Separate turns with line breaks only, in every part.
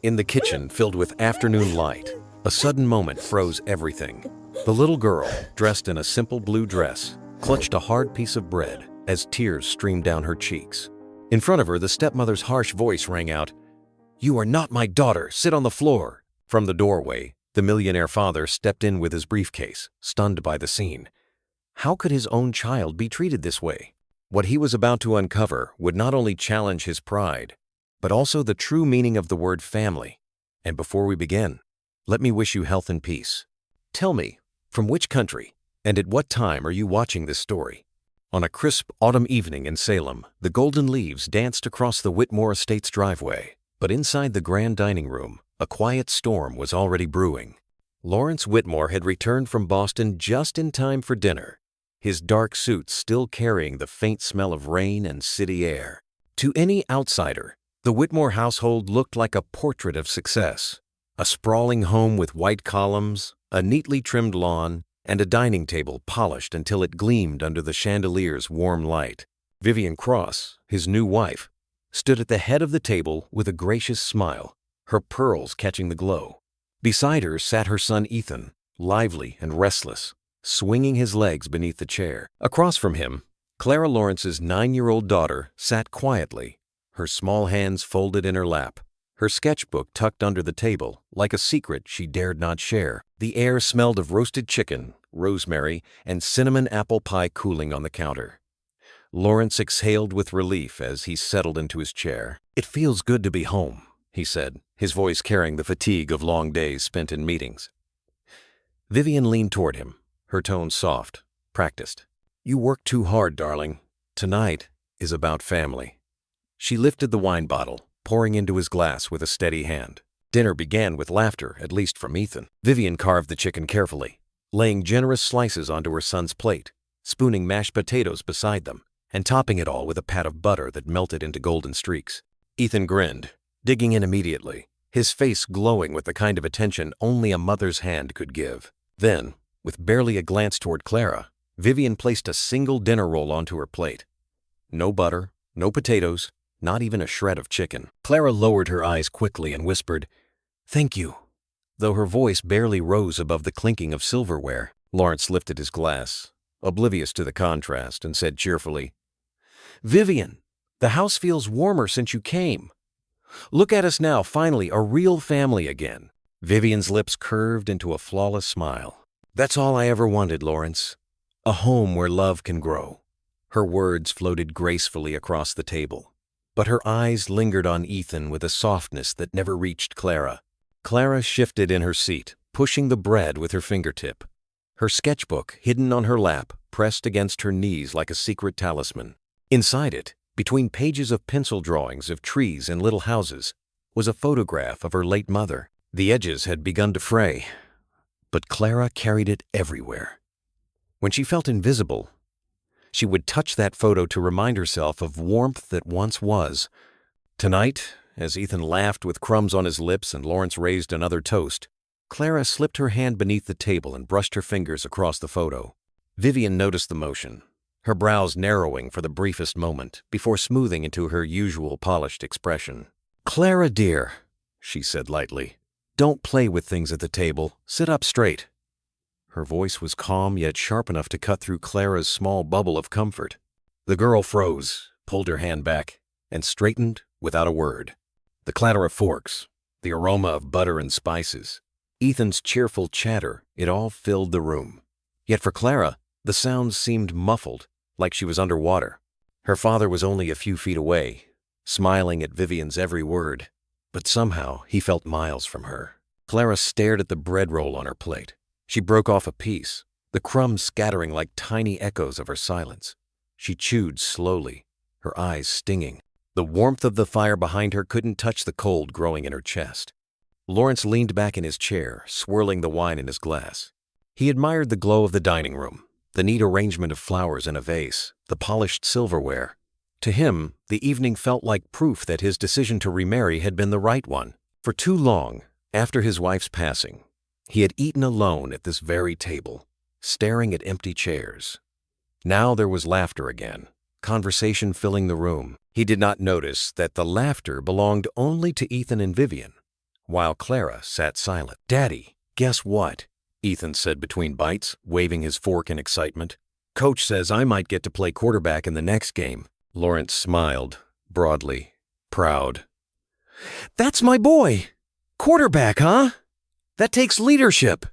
In the kitchen, filled with afternoon light, a sudden moment froze everything. The little girl, dressed in a simple blue dress, clutched a hard piece of bread as tears streamed down her cheeks. In front of her, the stepmother's harsh voice rang out, "You are not my daughter, sit on the floor." From the doorway, the millionaire father stepped in with his briefcase, stunned by the scene. How could his own child be treated this way? What he was about to uncover would not only challenge his pride, but also the true meaning of the word family. And before we begin, let me wish you health and peace. Tell me, from which country and at what time are you watching this story? On a crisp autumn evening in Salem, the golden leaves danced across the Whitmore Estate's driveway. But inside the grand dining room, a quiet storm was already brewing. Lawrence Whitmore had returned from Boston just in time for dinner, his dark suit still carrying the faint smell of rain and city air. To any outsider, the Whitmore household looked like a portrait of success. A sprawling home with white columns, a neatly trimmed lawn, and a dining table polished until it gleamed under the chandelier's warm light. Vivian Cross, his new wife, stood at the head of the table with a gracious smile, her pearls catching the glow. Beside her sat her son Ethan, lively and restless, swinging his legs beneath the chair. Across from him, Clara Lawrence's 9-year-old daughter sat quietly, her small hands folded in her lap, her sketchbook tucked under the table like a secret she dared not share. The air smelled of roasted chicken, rosemary, and cinnamon apple pie cooling on the counter. Lawrence exhaled with relief as he settled into his chair. "It feels good to be home," he said, his voice carrying the fatigue of long days spent in meetings. Vivian leaned toward him, her tone soft, practiced. "You work too hard, darling. Tonight is about family." She lifted the wine bottle, pouring into his glass with a steady hand. Dinner began with laughter, at least from Ethan. Vivian carved the chicken carefully, laying generous slices onto her son's plate, spooning mashed potatoes beside them, and topping it all with a pat of butter that melted into golden streaks. Ethan grinned, digging in immediately, his face glowing with the kind of attention only a mother's hand could give. Then, with barely a glance toward Clara, Vivian placed a single dinner roll onto her plate. No butter, no potatoes, not even a shred of chicken. Clara lowered her eyes quickly and whispered, "Thank you," though her voice barely rose above the clinking of silverware. Lawrence lifted his glass, oblivious to the contrast, and said cheerfully, "Vivian, the house feels warmer since you came. Look at us now, finally, a real family again." Vivian's lips curved into a flawless smile. "That's all I ever wanted, Lawrence. A home where love can grow." Her words floated gracefully across the table, but her eyes lingered on Ethan with a softness that never reached Clara. Clara shifted in her seat, pushing the bread with her fingertip. Her sketchbook, hidden on her lap, pressed against her knees like a secret talisman. Inside it, between pages of pencil drawings of trees and little houses, was a photograph of her late mother. The edges had begun to fray, but Clara carried it everywhere. When she felt invisible, she would touch that photo to remind herself of warmth that once was. Tonight, as Ethan laughed with crumbs on his lips and Lawrence raised another toast, Clara slipped her hand beneath the table and brushed her fingers across the photo. Vivian noticed the motion, her brows narrowing for the briefest moment before smoothing into her usual polished expression. "Clara, dear," she said lightly, "don't play with things at the table. Sit up straight." Her voice was calm yet sharp enough to cut through Clara's small bubble of comfort. The girl froze, pulled her hand back, and straightened without a word. The clatter of forks, the aroma of butter and spices, Ethan's cheerful chatter, it all filled the room. Yet for Clara, the sounds seemed muffled, like she was underwater. Her father was only a few feet away, smiling at Vivian's every word, but somehow he felt miles from her. Clara stared at the bread roll on her plate. She broke off a piece, the crumbs scattering like tiny echoes of her silence. She chewed slowly, her eyes stinging. The warmth of the fire behind her couldn't touch the cold growing in her chest. Lawrence leaned back in his chair, swirling the wine in his glass. He admired the glow of the dining room, the neat arrangement of flowers in a vase, the polished silverware. To him, the evening felt like proof that his decision to remarry had been the right one. For too long, after his wife's passing, he had eaten alone at this very table, staring at empty chairs. Now there was laughter again, conversation filling the room. He did not notice that the laughter belonged only to Ethan and Vivian. while Clara sat silent. "Daddy, guess what?" Ethan said between bites, waving his fork in excitement. "Coach says I might get to play quarterback in the next game." Lawrence smiled, broadly, proud. "That's my boy! Quarterback, huh? That takes leadership."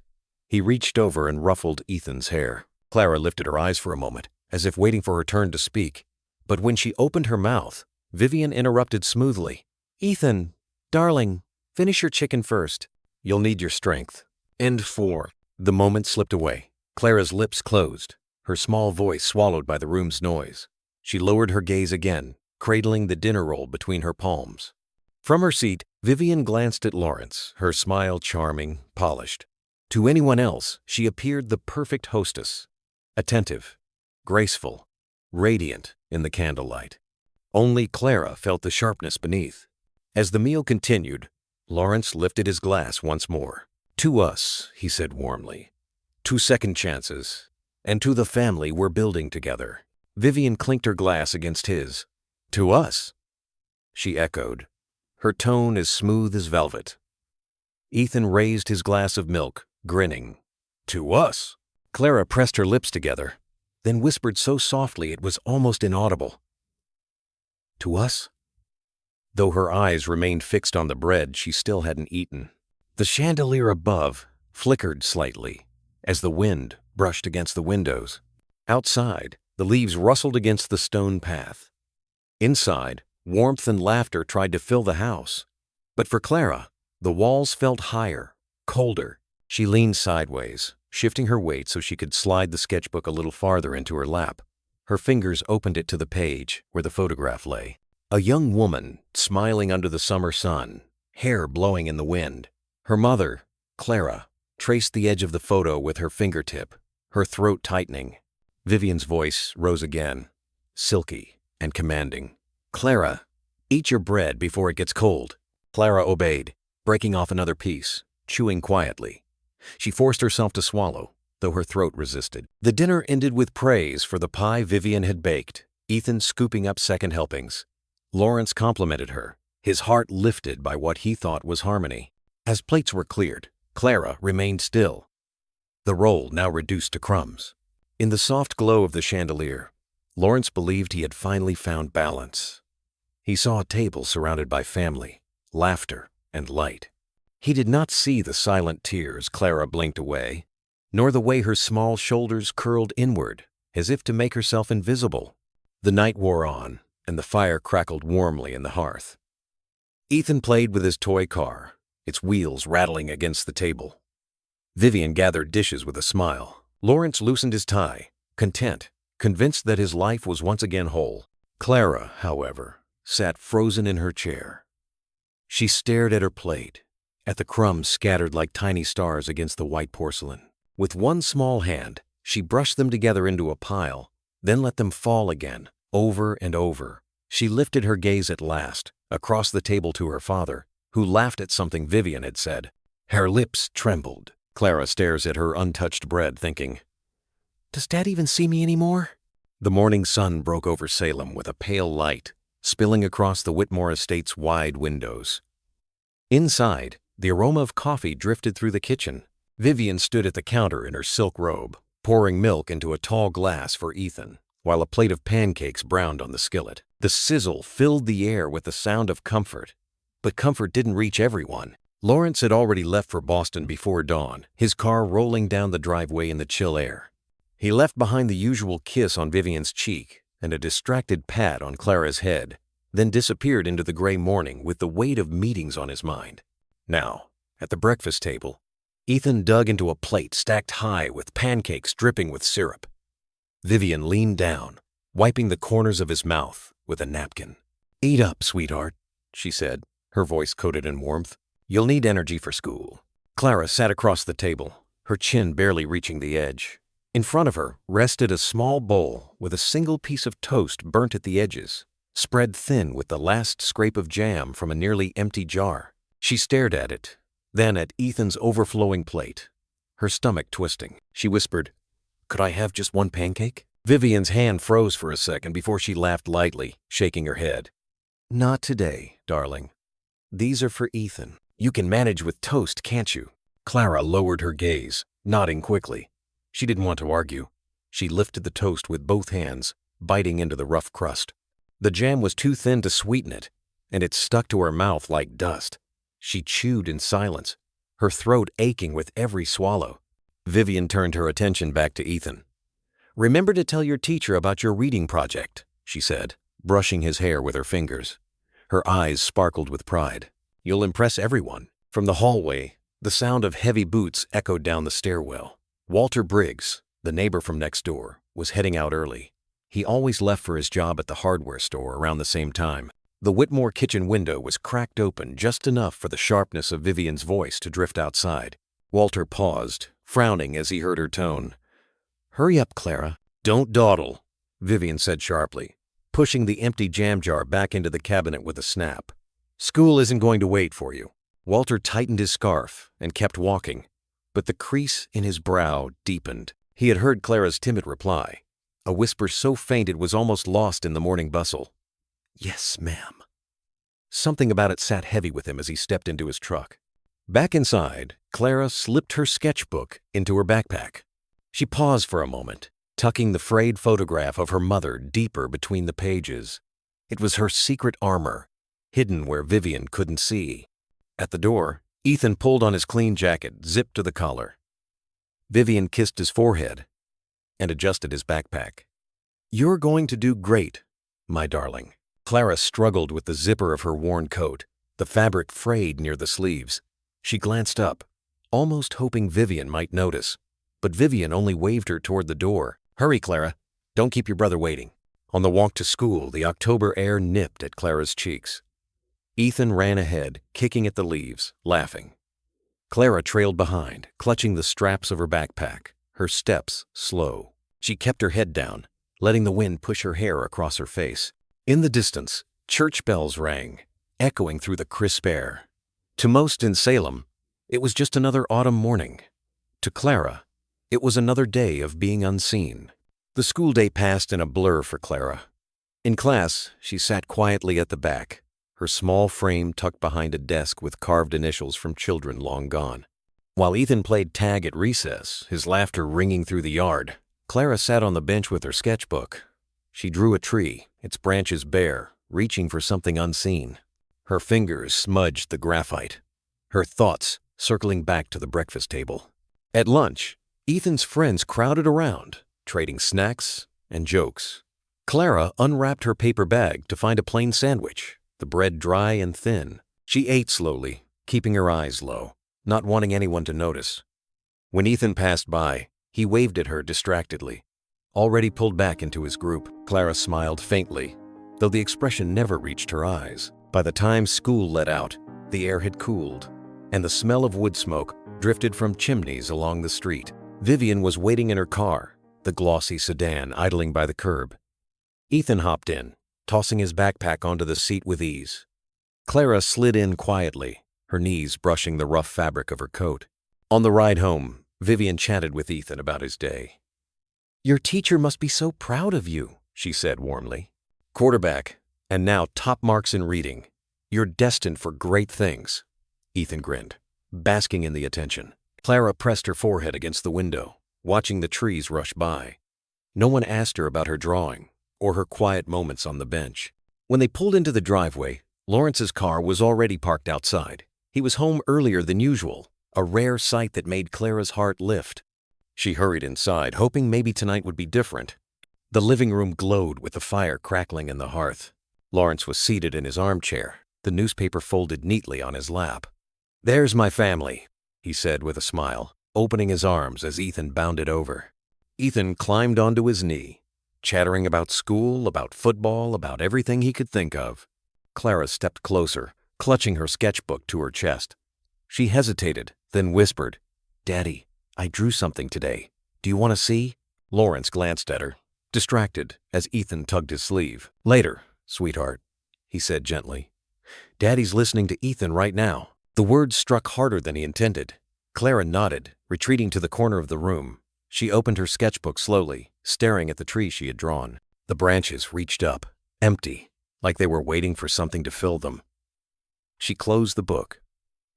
He reached over and ruffled Ethan's hair. Clara lifted her eyes for a moment, as if waiting for her turn to speak. But when she opened her mouth, Vivian interrupted smoothly. "Ethan, darling, finish your chicken first. You'll need your strength." End 4. The moment slipped away. Clara's lips closed, her small voice swallowed by the room's noise. She lowered her gaze again, cradling the dinner roll between her palms. From her seat, Vivian glanced at Lawrence, her smile charming, polished. To anyone else, she appeared the perfect hostess, attentive, graceful, radiant in the candlelight. Only Clara felt the sharpness beneath. As the meal continued, Lawrence lifted his glass once more. "To us," he said warmly. "To second chances. And to the family we're building together." Vivian clinked her glass against his. "To us?" she echoed, her tone as smooth as velvet. Ethan raised his glass of milk, grinning. "To us?" Clara pressed her lips together, then whispered so softly it was almost inaudible. "To us?" Though her eyes remained fixed on the bread she still hadn't eaten. The chandelier above flickered slightly as the wind brushed against the windows. Outside, the leaves rustled against the stone path. Inside, warmth and laughter tried to fill the house. But for Clara, the walls felt higher, colder. She leaned sideways, shifting her weight so she could slide the sketchbook a little farther into her lap. Her fingers opened it to the page where the photograph lay. A young woman, smiling under the summer sun, hair blowing in the wind. Her mother, Clara, traced the edge of the photo with her fingertip, her throat tightening. Vivian's voice rose again, silky and commanding. "Clara, eat your bread before it gets cold." Clara obeyed, breaking off another piece, chewing quietly. She forced herself to swallow, though her throat resisted. The dinner ended with praise for the pie Vivian had baked, Ethan scooping up second helpings. Lawrence complimented her, his heart lifted by what he thought was harmony. As plates were cleared, Clara remained still, the roll now reduced to crumbs. In the soft glow of the chandelier, Lawrence believed he had finally found balance. He saw a table surrounded by family, laughter, and light. He did not see the silent tears Clara blinked away, nor the way her small shoulders curled inward, as if to make herself invisible. The night wore on, and the fire crackled warmly in the hearth. Ethan played with his toy car, its wheels rattling against the table. Vivian gathered dishes with a smile. Lawrence loosened his tie, content, convinced that his life was once again whole. Clara, however, sat frozen in her chair. She stared at her plate, at the crumbs scattered like tiny stars against the white porcelain. With one small hand, she brushed them together into a pile, then let them fall again, over and over. She lifted her gaze at last, across the table to her father, who laughed at something Vivian had said. Her lips trembled. Clara stares at her untouched bread, thinking, "Does Dad even see me anymore?" The morning sun broke over Salem with a pale light, spilling across the Whitmore estate's wide windows. Inside, the aroma of coffee drifted through the kitchen. Vivian stood at the counter in her silk robe, pouring milk into a tall glass for Ethan, while a plate of pancakes browned on the skillet. The sizzle filled the air with the sound of comfort. But comfort didn't reach everyone. Lawrence had already left for Boston before dawn, his car rolling down the driveway in the chill air. He left behind the usual kiss on Vivian's cheek and a distracted pat on Clara's head, then disappeared into the gray morning with the weight of meetings on his mind. Now, at the breakfast table, Ethan dug into a plate stacked high with pancakes dripping with syrup. Vivian leaned down, wiping the corners of his mouth with a napkin. "Eat up, sweetheart," she said, her voice coated in warmth. "You'll need energy for school." Clara sat across the table, her chin barely reaching the edge. In front of her rested a small bowl with a single piece of toast burnt at the edges, spread thin with the last scrape of jam from a nearly empty jar. She stared at it, then at Ethan's overflowing plate, her stomach twisting. She whispered, "Could I have just one pancake?" Vivian's hand froze for a second before she laughed lightly, shaking her head. "Not today, darling. These are for Ethan." You can manage with toast, can't you? Clara lowered her gaze, nodding quickly. She didn't want to argue. She lifted the toast with both hands, biting into the rough crust. The jam was too thin to sweeten it, and it stuck to her mouth like dust. She chewed in silence, her throat aching with every swallow. Vivian turned her attention back to Ethan. "Remember to tell your teacher about your reading project," she said, brushing his hair with her fingers. Her eyes sparkled with pride. "You'll impress everyone." From the hallway, the sound of heavy boots echoed down the stairwell. Walter Briggs, the neighbor from next door, was heading out early. He always left for his job at the hardware store around the same time. The Whitmore kitchen window was cracked open just enough for the sharpness of Vivian's voice to drift outside. Walter paused, frowning as he heard her tone. "Hurry up, Clara. Don't dawdle," Vivian said sharply, pushing the empty jam jar back into the cabinet with a snap. "School isn't going to wait for you." Walter tightened his scarf and kept walking, but the crease in his brow deepened. He had heard Clara's timid reply, a whisper so faint it was almost lost in the morning bustle. "Yes, ma'am." Something about it sat heavy with him as he stepped into his truck. Back inside, Clara slipped her sketchbook into her backpack. She paused for a moment, tucking the frayed photograph of her mother deeper between the pages. It was her secret armor, hidden where Vivian couldn't see. At the door, Ethan pulled on his clean jacket, zipped to the collar. Vivian kissed his forehead and adjusted his backpack. "You're going to do great, my darling." Clara struggled with the zipper of her worn coat, the fabric frayed near the sleeves. She glanced up, almost hoping Vivian might notice, but Vivian only waved her toward the door. "Hurry, Clara. Don't keep your brother waiting." On the walk to school, the October air nipped at Clara's cheeks. Ethan ran ahead, kicking at the leaves, laughing. Clara trailed behind, clutching the straps of her backpack, her steps slow. She kept her head down, letting the wind push her hair across her face. In the distance, church bells rang, echoing through the crisp air. To most in Salem, it was just another autumn morning. To Clara, it was another day of being unseen. The school day passed in a blur for Clara. In class, she sat quietly at the back, her small frame tucked behind a desk with carved initials from children long gone. While Ethan played tag at recess, his laughter ringing through the yard, Clara sat on the bench with her sketchbook. She drew a tree, its branches bare, reaching for something unseen. Her fingers smudged the graphite, her thoughts circling back to the breakfast table. At lunch, Ethan's friends crowded around, trading snacks and jokes. Clara unwrapped her paper bag to find a plain sandwich, the bread dry and thin. She ate slowly, keeping her eyes low, not wanting anyone to notice. When Ethan passed by, he waved at her distractedly. Already pulled back into his group, Clara smiled faintly, though the expression never reached her eyes. By the time school let out, the air had cooled, and the smell of wood smoke drifted from chimneys along the street. Vivian was waiting in her car, the glossy sedan idling by the curb. Ethan hopped in, tossing his backpack onto the seat with ease. Clara slid in quietly, her knees brushing the rough fabric of her coat. On the ride home, Vivian chatted with Ethan about his day. "Your teacher must be so proud of you," she said warmly. "Quarterback, and now top marks in reading. You're destined for great things." Ethan grinned, basking in the attention. Clara pressed her forehead against the window, watching the trees rush by. No one asked her about her drawing or her quiet moments on the bench. When they pulled into the driveway, Lawrence's car was already parked outside. He was home earlier than usual, a rare sight that made Clara's heart lift. She hurried inside, hoping maybe tonight would be different. The living room glowed with the fire crackling in the hearth. Lawrence was seated in his armchair, the newspaper folded neatly on his lap. "There's my family," he said with a smile, opening his arms as Ethan bounded over. Ethan climbed onto his knee, chattering about school, about football, about everything he could think of. Clara stepped closer, clutching her sketchbook to her chest. She hesitated, then whispered, "Daddy, I drew something today. Do you want to see?" Lawrence glanced at her, distracted, as Ethan tugged his sleeve. "Later, sweetheart," he said gently. "Daddy's listening to Ethan right now." The words struck harder than he intended. Clara nodded, retreating to the corner of the room. She opened her sketchbook slowly, staring at the tree she had drawn. The branches reached up, empty, like they were waiting for something to fill them. She closed the book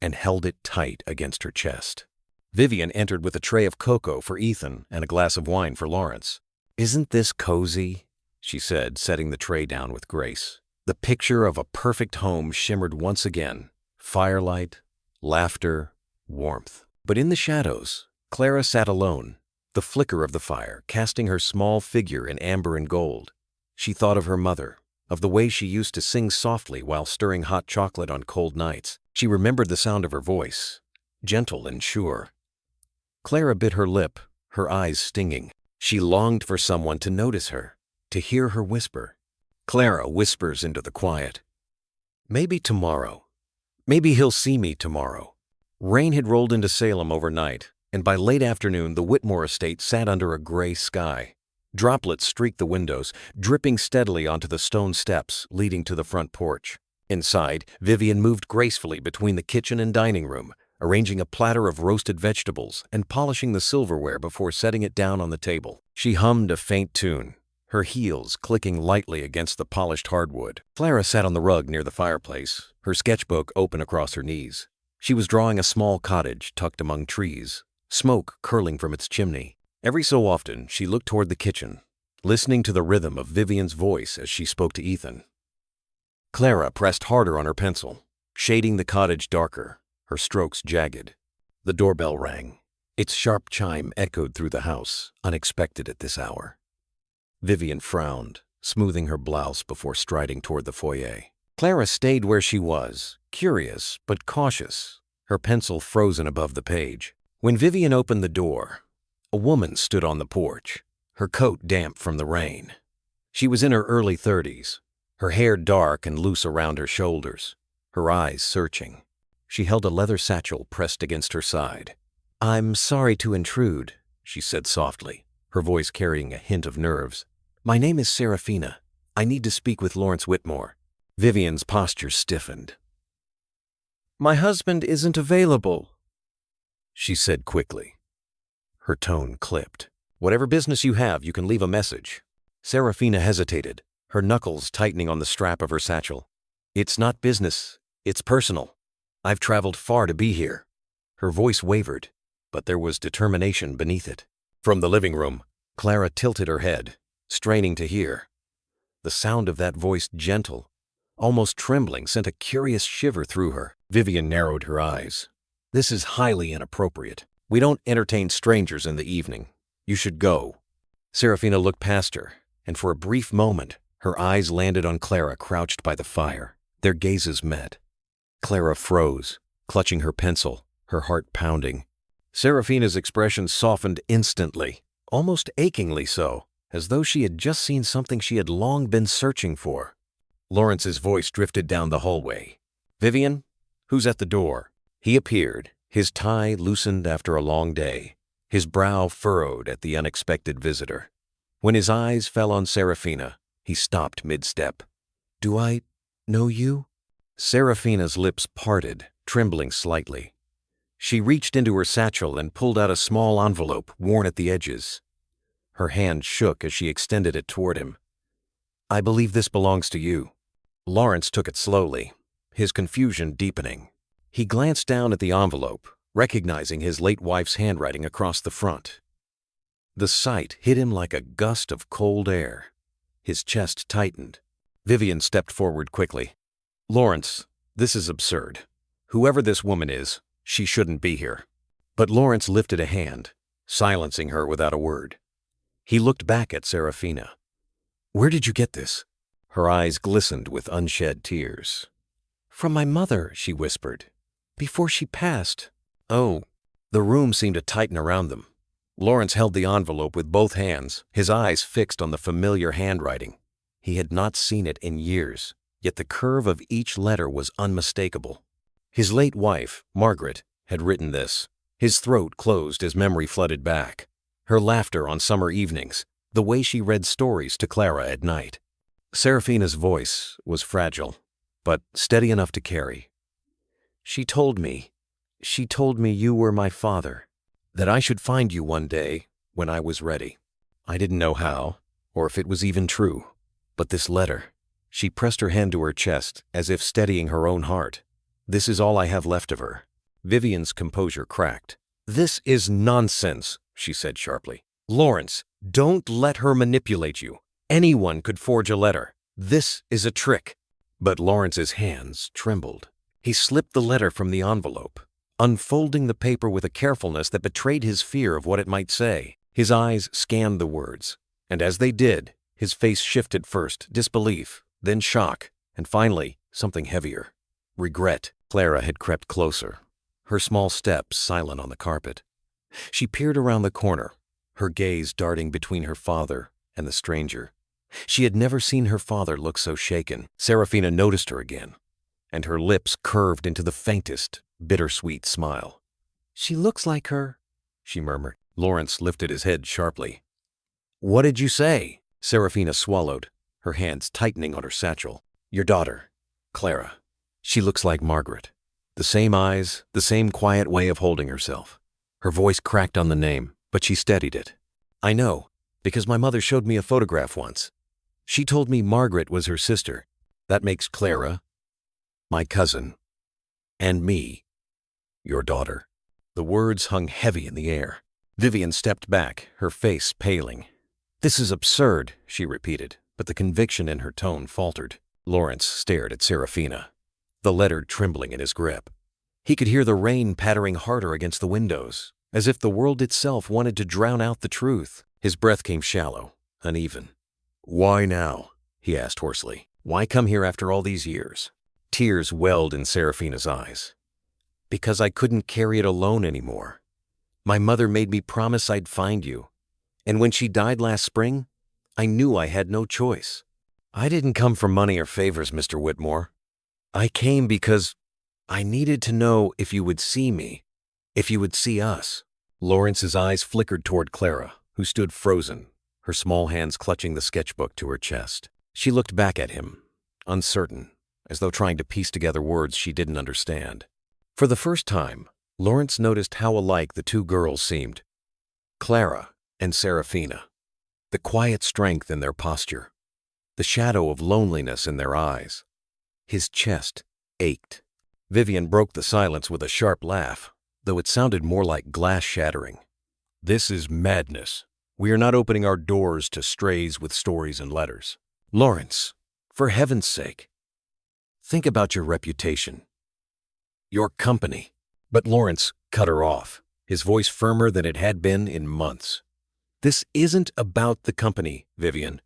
and held it tight against her chest. Vivian entered with a tray of cocoa for Ethan and a glass of wine for Lawrence. "Isn't this cozy?" she said, setting the tray down with grace. The picture of a perfect home shimmered once again. Firelight, laughter, warmth. But in the shadows, Clara sat alone, the flicker of the fire casting her small figure in amber and gold. She thought of her mother, of the way she used to sing softly while stirring hot chocolate on cold nights. She remembered the sound of her voice, gentle and sure. Clara bit her lip, her eyes stinging. She longed for someone to notice her, to hear her whisper. Clara whispers into the quiet. "Maybe tomorrow. Maybe he'll see me tomorrow." Rain had rolled into Salem overnight, and by late afternoon the Whitmore estate sat under a gray sky. Droplets streaked the windows, dripping steadily onto the stone steps leading to the front porch. Inside, Vivian moved gracefully between the kitchen and dining room, arranging a platter of roasted vegetables and polishing the silverware before setting it down on the table. She hummed a faint tune, her heels clicking lightly against the polished hardwood. Clara sat on the rug near the fireplace, her sketchbook open across her knees. She was drawing a small cottage tucked among trees, smoke curling from its chimney. Every so often, she looked toward the kitchen, listening to the rhythm of Vivian's voice as she spoke to Ethan. Clara pressed harder on her pencil, shading the cottage darker, her strokes jagged. The doorbell rang. Its sharp chime echoed through the house, unexpected at this hour. Vivian frowned, smoothing her blouse before striding toward the foyer. Clara stayed where she was, curious but cautious, her pencil frozen above the page. When Vivian opened the door, a woman stood on the porch, her coat damp from the rain. She was in her early 30s, her hair dark and loose around her shoulders, her eyes searching. She held a leather satchel pressed against her side. "I'm sorry to intrude," she said softly, her voice carrying a hint of nerves. "My name is Serafina. I need to speak with Lawrence Whitmore." Vivian's posture stiffened. "My husband isn't available," she said quickly. Her tone clipped. "Whatever business you have, you can leave a message." Serafina hesitated, her knuckles tightening on the strap of her satchel. "It's not business, it's personal. I've traveled far to be here." Her voice wavered, but there was determination beneath it. From the living room, Clara tilted her head, straining to hear. The sound of that voice, gentle, almost trembling, sent a curious shiver through her. Vivian narrowed her eyes. "This is highly inappropriate. We don't entertain strangers in the evening. You should go." Serafina looked past her, and for a brief moment, her eyes landed on Clara crouched by the fire. Their gazes met. Clara froze, clutching her pencil, her heart pounding. Serafina's expression softened instantly, almost achingly so, as though she had just seen something she had long been searching for. Lawrence's voice drifted down the hallway. "Vivian, who's at the door?" He appeared, his tie loosened after a long day, his brow furrowed at the unexpected visitor. When his eyes fell on Serafina, he stopped mid-step. "Do I know you?" Serafina's lips parted, trembling slightly. She reached into her satchel and pulled out a small envelope worn at the edges. Her hand shook as she extended it toward him. "I believe this belongs to you." Lawrence took it slowly, his confusion deepening. He glanced down at the envelope, recognizing his late wife's handwriting across the front. The sight hit him like a gust of cold air. His chest tightened. Vivian stepped forward quickly. "Lawrence, this is absurd. Whoever this woman is, she shouldn't be here." But Lawrence lifted a hand, silencing her without a word. He looked back at Serafina. "Where did you get this?" Her eyes glistened with unshed tears. "From my mother," she whispered, "before she passed." "Oh." The room seemed to tighten around them. Lawrence held the envelope with both hands, his eyes fixed on the familiar handwriting. He had not seen it in years, yet the curve of each letter was unmistakable. His late wife, Margaret, had written this. His throat closed as memory flooded back. Her laughter on summer evenings, the way she read stories to Clara at night. Serafina's voice was fragile, but steady enough to carry. She told me you were my father, that I should find you one day when I was ready. I didn't know how, or if it was even true. But this letter," she pressed her hand to her chest as if steadying her own heart. "This is all I have left of her. Vivian's composure cracked. "This is nonsense," she said sharply. "Lawrence, don't let her manipulate you. Anyone could forge a letter. This is a trick." But Lawrence's hands trembled. He slipped the letter from the envelope, unfolding the paper with a carefulness that betrayed his fear of what it might say. His eyes scanned the words, and as they did, his face shifted first disbelief, then shock, and finally something heavier. Regret. Clara had crept closer, her small steps silent on the carpet. She peered around the corner, her gaze darting between her father and the stranger. She had never seen her father look so shaken. Serafina noticed her again, and her lips curved into the faintest, bittersweet smile. "She looks like her," she murmured. Lawrence lifted his head sharply. "What did you say?" Serafina swallowed, her hands tightening on her satchel. "Your daughter, Clara. She looks like Margaret. The same eyes, the same quiet way of holding herself." Her voice cracked on the name, but she steadied it. "I know, because my mother showed me a photograph once. She told me Margaret was her sister. That makes Clara my cousin, and me your daughter." The words hung heavy in the air. Vivian stepped back, her face paling. "This is absurd," she repeated, but the conviction in her tone faltered. Lawrence stared at Serafina, the letter trembling in his grip. He could hear the rain pattering harder against the windows, as if the world itself wanted to drown out the truth. His breath came shallow, uneven. "Why now?" he asked hoarsely. "Why come here after all these years?" Tears welled in Serafina's eyes. "Because I couldn't carry it alone anymore. My mother made me promise I'd find you. And when she died last spring, I knew I had no choice. I didn't come for money or favors, Mr. Whitmore. I came because I needed to know if you would see me, if you would see us." Lawrence's eyes flickered toward Clara, who stood frozen, her small hands clutching the sketchbook to her chest. She looked back at him, uncertain, as though trying to piece together words she didn't understand. For the first time, Lawrence noticed how alike the two girls seemed. Clara and Serafina. The quiet strength in their posture, the shadow of loneliness in their eyes. His chest ached. Vivian broke the silence with a sharp laugh, though it sounded more like glass shattering. "This is madness. We are not opening our doors to strays with stories and letters. Lawrence, for heaven's sake, think about your reputation, your company." But Lawrence cut her off, his voice firmer than it had been in months. "This isn't about the company, Vivian.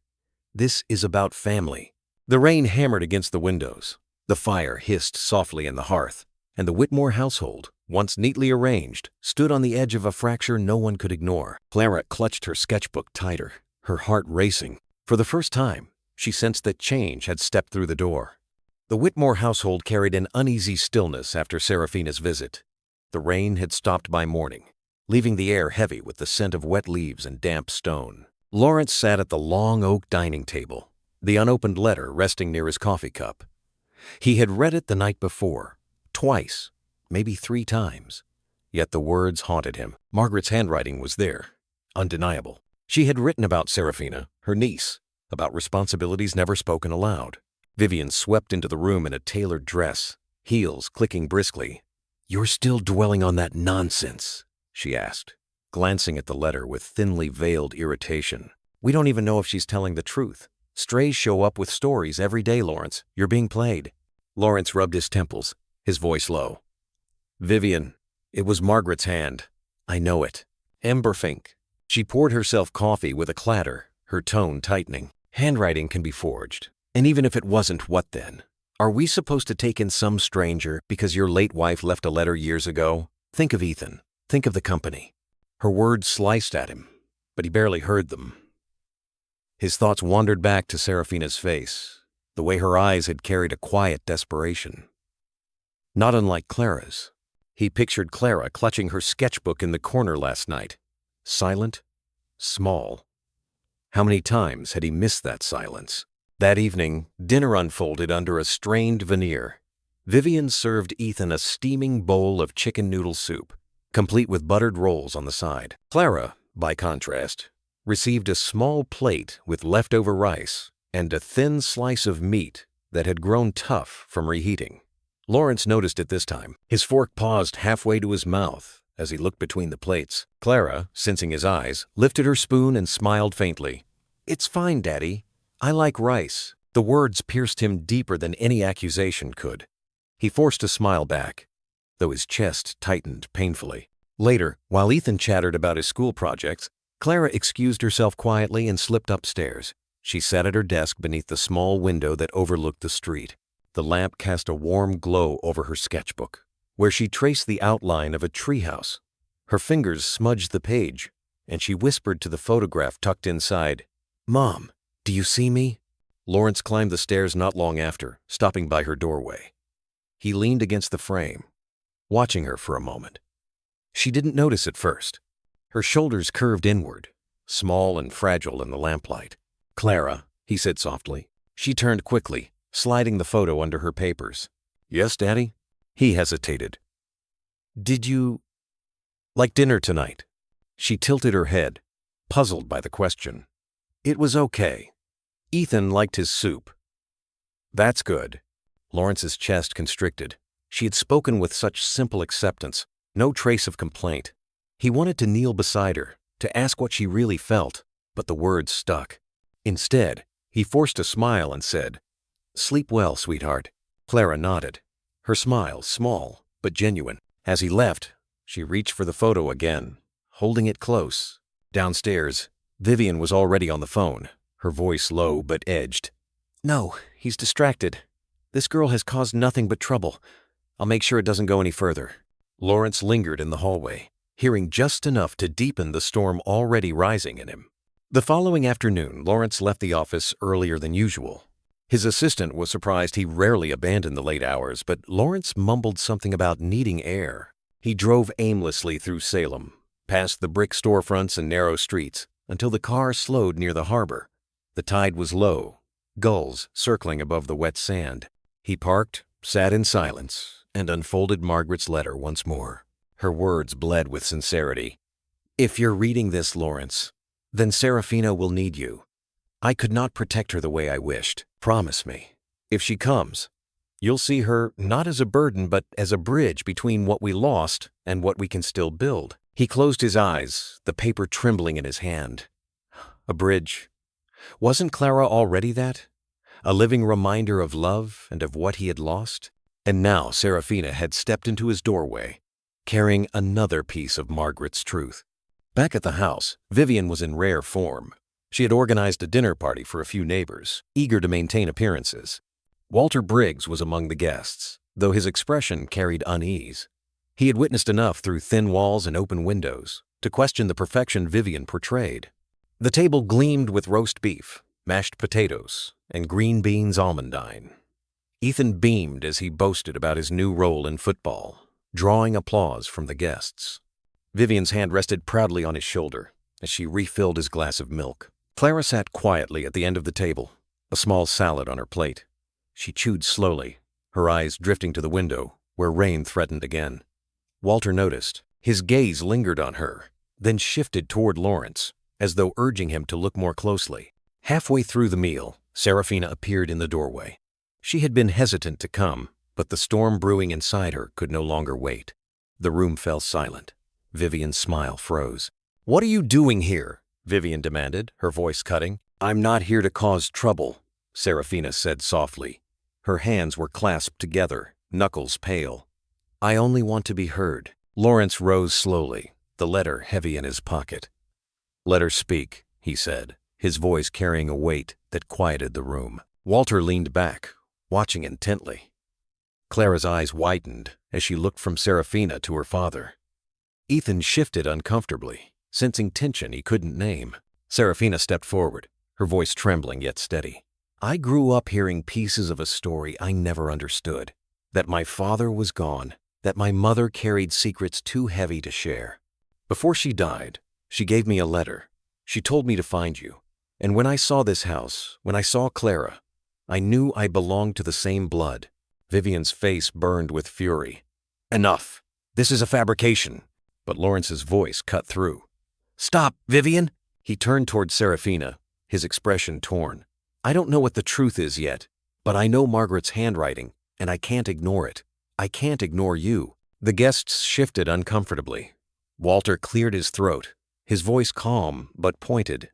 This is about family." The rain hammered against the windows. The fire hissed softly in the hearth, and the Whitmore household, once neatly arranged, stood on the edge of a fracture no one could ignore. Clara clutched her sketchbook tighter, her heart racing. For the first time, she sensed that change had stepped through the door. The Whitmore household carried an uneasy stillness after Serafina's visit. The rain had stopped by morning, leaving the air heavy with the scent of wet leaves and damp stone. Lawrence sat at the long oak dining table, the unopened letter resting near his coffee cup. He had read it the night before, twice, maybe 3 times. Yet the words haunted him. Margaret's handwriting was there, undeniable. She had written about Serafina, her niece, about responsibilities never spoken aloud. Vivian swept into the room in a tailored dress, heels clicking briskly. "You're still dwelling on that nonsense?" she asked, glancing at the letter with thinly veiled irritation. "We don't even know if she's telling the truth. Strays show up with stories every day, Lawrence. You're being played." Lawrence rubbed his temples, his voice low. "Vivian, it was Margaret's hand. I know it. Emberfink." She poured herself coffee with a clatter, her tone tightening. "Handwriting can be forged. And even if it wasn't, what then? Are we supposed to take in some stranger because your late wife left a letter years ago? Think of Ethan. Think of the company." Her words sliced at him, but he barely heard them. His thoughts wandered back to Serafina's face, the way her eyes had carried a quiet desperation. Not unlike Clara's. He pictured Clara clutching her sketchbook in the corner last night, silent, small. How many times had he missed that silence? That evening, dinner unfolded under a strained veneer. Vivian served Ethan a steaming bowl of chicken noodle soup, complete with buttered rolls on the side. Clara, by contrast, received a small plate with leftover rice and a thin slice of meat that had grown tough from reheating. Lawrence noticed it this time. His fork paused halfway to his mouth as he looked between the plates. Clara, sensing his eyes, lifted her spoon and smiled faintly. "It's fine, Daddy. I like rice." The words pierced him deeper than any accusation could. He forced a smile back, though his chest tightened painfully. Later, while Ethan chattered about his school projects, Clara excused herself quietly and slipped upstairs. She sat at her desk beneath the small window that overlooked the street. The lamp cast a warm glow over her sketchbook, where she traced the outline of a treehouse. Her fingers smudged the page, and she whispered to the photograph tucked inside, "Mom, do you see me?" Lawrence climbed the stairs not long after, stopping by her doorway. He leaned against the frame, watching her for a moment. She didn't notice at first. Her shoulders curved inward, small and fragile in the lamplight. "Clara," he said softly. She turned quickly, sliding the photo under her papers. "Yes, Daddy?" He hesitated. "Did you like dinner tonight?" She tilted her head, puzzled by the question. "It was okay. Ethan liked his soup." "That's good." Lawrence's chest constricted. She had spoken with such simple acceptance, no trace of complaint. He wanted to kneel beside her, to ask what she really felt, but the words stuck. Instead, he forced a smile and said, "Sleep well, sweetheart." Clara nodded, her smile small but genuine. As he left, she reached for the photo again, holding it close. Downstairs, Vivian was already on the phone, her voice low but edged. "No, he's distracted. This girl has caused nothing but trouble. I'll make sure it doesn't go any further." Lawrence lingered in the hallway, hearing just enough to deepen the storm already rising in him. The following afternoon, Lawrence left the office earlier than usual. His assistant was surprised he rarely abandoned the late hours, but Lawrence mumbled something about needing air. He drove aimlessly through Salem, past the brick storefronts and narrow streets, until the car slowed near the harbor. The tide was low, gulls circling above the wet sand. He parked, sat in silence, and unfolded Margaret's letter once more. Her words bled with sincerity. "If you're reading this, Lawrence, then Serafina will need you. I could not protect her the way I wished. Promise me, if she comes, you'll see her not as a burden but as a bridge between what we lost and what we can still build." He closed his eyes, the paper trembling in his hand. A bridge. Wasn't Clara already that? A living reminder of love and of what he had lost? And now Serafina had stepped into his doorway, carrying another piece of Margaret's truth. Back at the house, Vivian was in rare form. She had organized a dinner party for a few neighbors, eager to maintain appearances. Walter Briggs was among the guests, though his expression carried unease. He had witnessed enough through thin walls and open windows to question the perfection Vivian portrayed. The table gleamed with roast beef, mashed potatoes, and green beans almondine. Ethan beamed as he boasted about his new role in football, drawing applause from the guests. Vivian's hand rested proudly on his shoulder as she refilled his glass of milk. Clara sat quietly at the end of the table, a small salad on her plate. She chewed slowly, her eyes drifting to the window, where rain threatened again. Walter noticed. His gaze lingered on her, then shifted toward Lawrence, as though urging him to look more closely. Halfway through the meal, Serafina appeared in the doorway. She had been hesitant to come, but the storm brewing inside her could no longer wait. The room fell silent. Vivian's smile froze. "What are you doing here?" Vivian demanded, her voice cutting. "I'm not here to cause trouble," Serafina said softly. Her hands were clasped together, knuckles pale. "I only want to be heard." Lawrence rose slowly, the letter heavy in his pocket. "Let her speak," he said, his voice carrying a weight that quieted the room. Walter leaned back, watching intently. Clara's eyes widened as she looked from Serafina to her father. Ethan shifted uncomfortably, sensing tension he couldn't name. Serafina stepped forward, her voice trembling yet steady. "I grew up hearing pieces of a story I never understood. That my father was gone, that my mother carried secrets too heavy to share. Before she died, she gave me a letter. She told me to find you. And when I saw this house, when I saw Clara, I knew I belonged to the same blood." Vivian's face burned with fury. "Enough. This is a fabrication." But Lawrence's voice cut through. "Stop, Vivian!" He turned toward Serafina, his expression torn. "I don't know what the truth is yet, but I know Margaret's handwriting, and I can't ignore it. I can't ignore you." The guests shifted uncomfortably. Walter cleared his throat, his voice calm but pointed.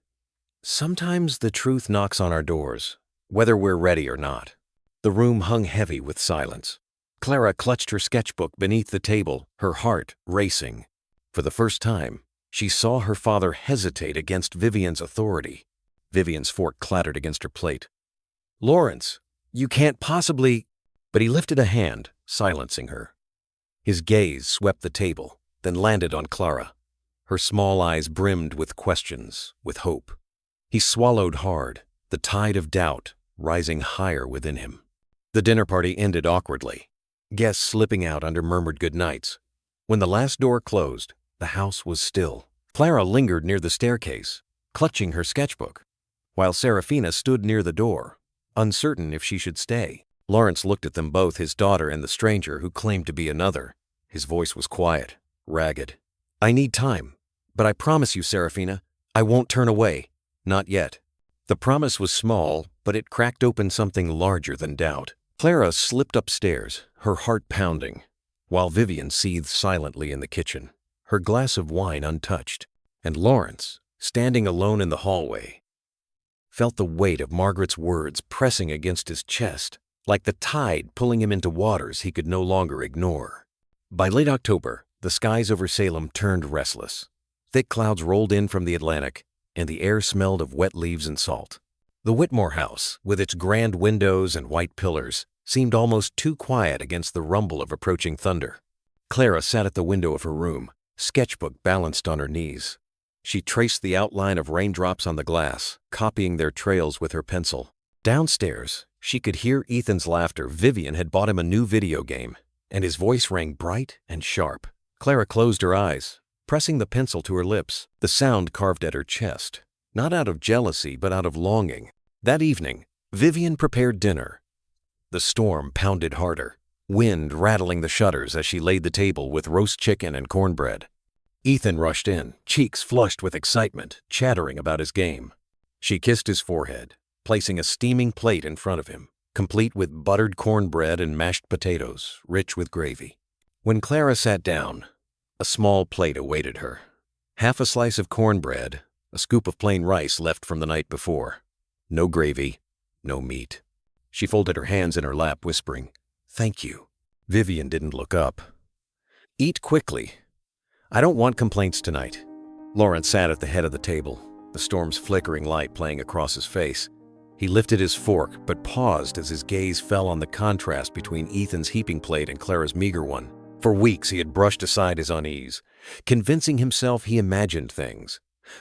"Sometimes the truth knocks on our doors, whether we're ready or not." The room hung heavy with silence. Clara clutched her sketchbook beneath the table, her heart racing. For the first time, she saw her father hesitate against Vivian's authority. Vivian's fork clattered against her plate. "Lawrence, you can't possibly—" But he lifted a hand, silencing her. His gaze swept the table, then landed on Clara. Her small eyes brimmed with questions, with hope. He swallowed hard, the tide of doubt rising higher within him. The dinner party ended awkwardly, guests slipping out under murmured goodnights. When the last door closed, the house was still. Clara lingered near the staircase, clutching her sketchbook, while Serafina stood near the door, uncertain if she should stay. Lawrence looked at them both, his daughter and the stranger who claimed to be another. His voice was quiet, ragged. "I need time, but I promise you, Serafina, I won't turn away. Not yet." The promise was small, but it cracked open something larger than doubt. Clara slipped upstairs, her heart pounding, while Vivian seethed silently in the kitchen, her glass of wine untouched. And Lawrence, standing alone in the hallway, felt the weight of Margaret's words pressing against his chest, like the tide pulling him into waters he could no longer ignore. By late October, the skies over Salem turned restless. Thick clouds rolled in from the Atlantic, and the air smelled of wet leaves and salt. The Whitmore house, with its grand windows and white pillars, seemed almost too quiet against the rumble of approaching thunder. Clara sat at the window of her room, sketchbook balanced on her knees. She traced the outline of raindrops on the glass, copying their trails with her pencil. Downstairs, she could hear Ethan's laughter. Vivian had bought him a new video game, and his voice rang bright and sharp. Clara closed her eyes, pressing the pencil to her lips. The sound carved at her chest, not out of jealousy but out of longing. That evening, Vivian prepared dinner. The storm pounded harder, wind rattling the shutters as she laid the table with roast chicken and cornbread. Ethan rushed in, cheeks flushed with excitement, chattering about his game. She kissed his forehead, placing a steaming plate in front of him, complete with buttered cornbread and mashed potatoes, rich with gravy. When Clara sat down, a small plate awaited her. Half a slice of cornbread, a scoop of plain rice left from the night before. No gravy, no meat. She folded her hands in her lap, whispering, "Thank you." Vivian didn't look up. "Eat quickly. I don't want complaints tonight." Lawrence sat at the head of the table, the storm's flickering light playing across his face. He lifted his fork, but paused as his gaze fell on the contrast between Ethan's heaping plate and Clara's meager one. For weeks he had brushed aside his unease, convincing himself he imagined things.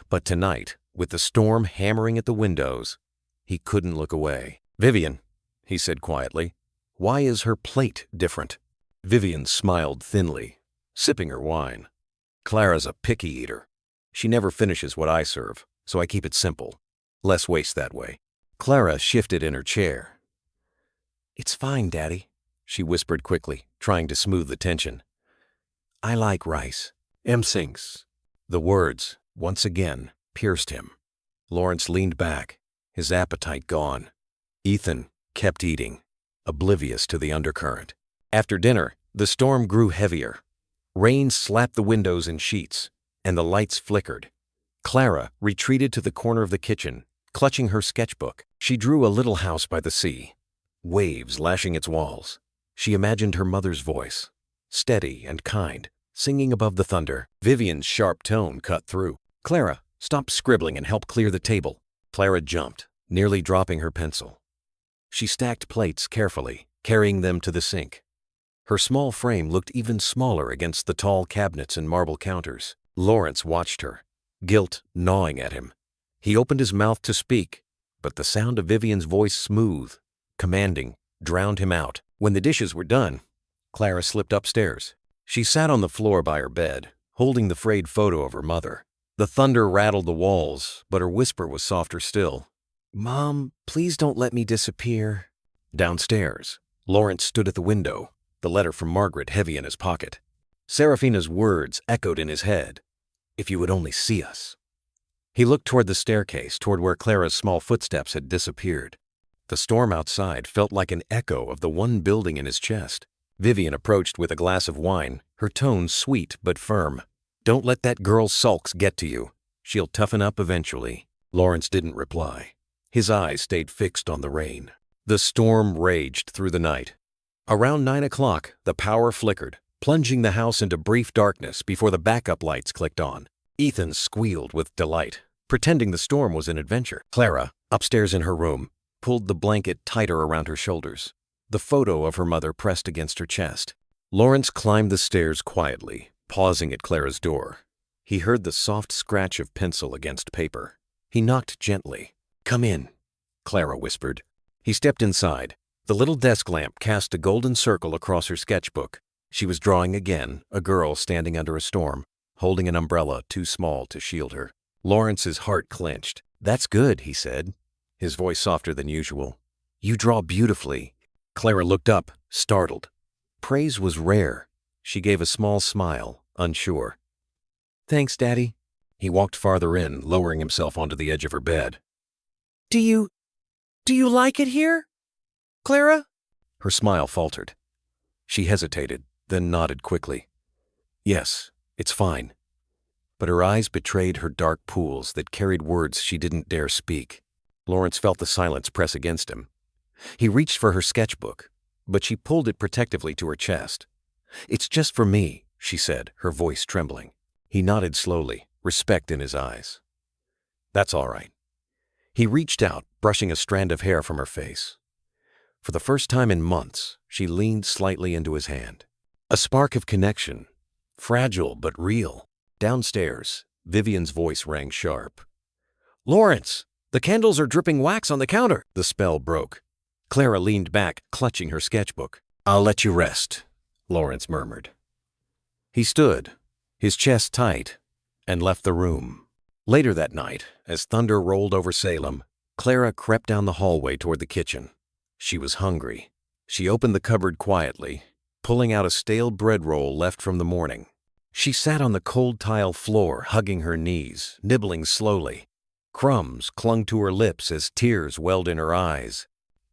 But tonight, with the storm hammering at the windows, he couldn't look away. "Vivian," he said quietly, "why is her plate different?" Vivian smiled thinly, sipping her wine. "Clara's a picky eater. She never finishes what I serve, so I keep it simple. Less waste that way." Clara shifted in her chair. "It's fine, Daddy," she whispered quickly, trying to smooth the tension. "I like rice." "Sinks." The words, once again, pierced him. Lawrence leaned back, his appetite gone. Ethan kept eating, oblivious to the undercurrent. After dinner, the storm grew heavier. Rain slapped the windows in sheets, and the lights flickered. Clara retreated to the corner of the kitchen, clutching her sketchbook. She drew a little house by the sea, waves lashing its walls. She imagined her mother's voice, steady and kind, singing above the thunder. Vivian's sharp tone cut through. "Clara, stop scribbling and help clear the table." Clara jumped, nearly dropping her pencil. She stacked plates carefully, carrying them to the sink. Her small frame looked even smaller against the tall cabinets and marble counters. Lawrence watched her, guilt gnawing at him. He opened his mouth to speak, but the sound of Vivian's voice, smooth, commanding, drowned him out. When the dishes were done, Clara slipped upstairs. She sat on the floor by her bed, holding the frayed photo of her mother. The thunder rattled the walls, but her whisper was softer still. "Mom, please don't let me disappear." Downstairs, Lawrence stood at the window, the letter from Margaret heavy in his pocket. Serafina's words echoed in his head. "If you would only see us." He looked toward the staircase, toward where Clara's small footsteps had disappeared. The storm outside felt like an echo of the one building in his chest. Vivian approached with a glass of wine, her tone sweet but firm. "Don't let that girl's sulks get to you. She'll toughen up eventually." Lawrence didn't reply. His eyes stayed fixed on the rain. The storm raged through the night. Around 9 o'clock, the power flickered, plunging the house into brief darkness before the backup lights clicked on. Ethan squealed with delight, pretending the storm was an adventure. Clara, upstairs in her room, pulled the blanket tighter around her shoulders, the photo of her mother pressed against her chest. Lawrence climbed the stairs quietly, pausing at Clara's door. He heard the soft scratch of pencil against paper. He knocked gently. "Come in," Clara whispered. He stepped inside. The little desk lamp cast a golden circle across her sketchbook. She was drawing again, a girl standing under a storm, holding an umbrella too small to shield her. Lawrence's heart clenched. "That's good," he said, his voice softer than usual. "You draw beautifully." Clara looked up, startled. Praise was rare. She gave a small smile, unsure. "Thanks, Daddy." He walked farther in, lowering himself onto the edge of her bed. Do you like it here, Clara?" Her smile faltered. She hesitated, then nodded quickly. "Yes, it's fine." But her eyes betrayed her dark pools that carried words she didn't dare speak. Lawrence felt the silence press against him. He reached for her sketchbook, but she pulled it protectively to her chest. "It's just for me," she said, her voice trembling. He nodded slowly, respect in his eyes. "That's all right." He reached out, brushing a strand of hair from her face. For the first time in months, she leaned slightly into his hand. A spark of connection, fragile but real. Downstairs, Vivian's voice rang sharp. "Lawrence, the candles are dripping wax on the counter." The spell broke. Clara leaned back, clutching her sketchbook. "I'll let you rest," Lawrence murmured. He stood, his chest tight, and left the room. Later that night, as thunder rolled over Salem, Clara crept down the hallway toward the kitchen. She was hungry. She opened the cupboard quietly, pulling out a stale bread roll left from the morning. She sat on the cold tile floor, hugging her knees, nibbling slowly. Crumbs clung to her lips as tears welled in her eyes.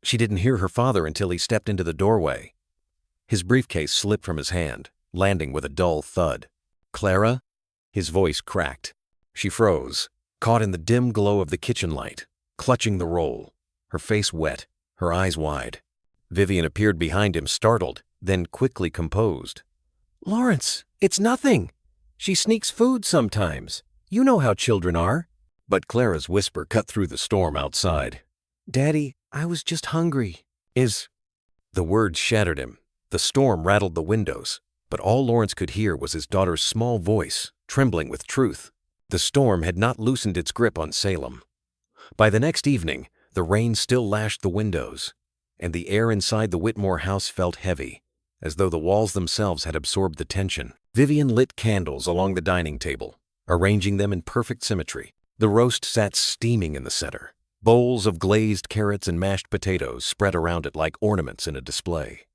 She didn't hear her father until he stepped into the doorway. His briefcase slipped from his hand, landing with a dull thud. "Clara?" His voice cracked. She froze, caught in the dim glow of the kitchen light, clutching the roll, her face wet, her eyes wide. Vivian appeared behind him, startled, then quickly composed. "Lawrence, it's nothing. She sneaks food sometimes. You know how children are." But Clara's whisper cut through the storm outside. "Daddy, I was just hungry." The words shattered him. The storm rattled the windows, but all Lawrence could hear was his daughter's small voice, trembling with truth. The storm had not loosened its grip on Salem. By the next evening, the rain still lashed the windows, and the air inside the Whitmore house felt heavy, as though the walls themselves had absorbed the tension. Vivian lit candles along the dining table, arranging them in perfect symmetry. The roast sat steaming in the center. Bowls of glazed carrots and mashed potatoes spread around it like ornaments in a display.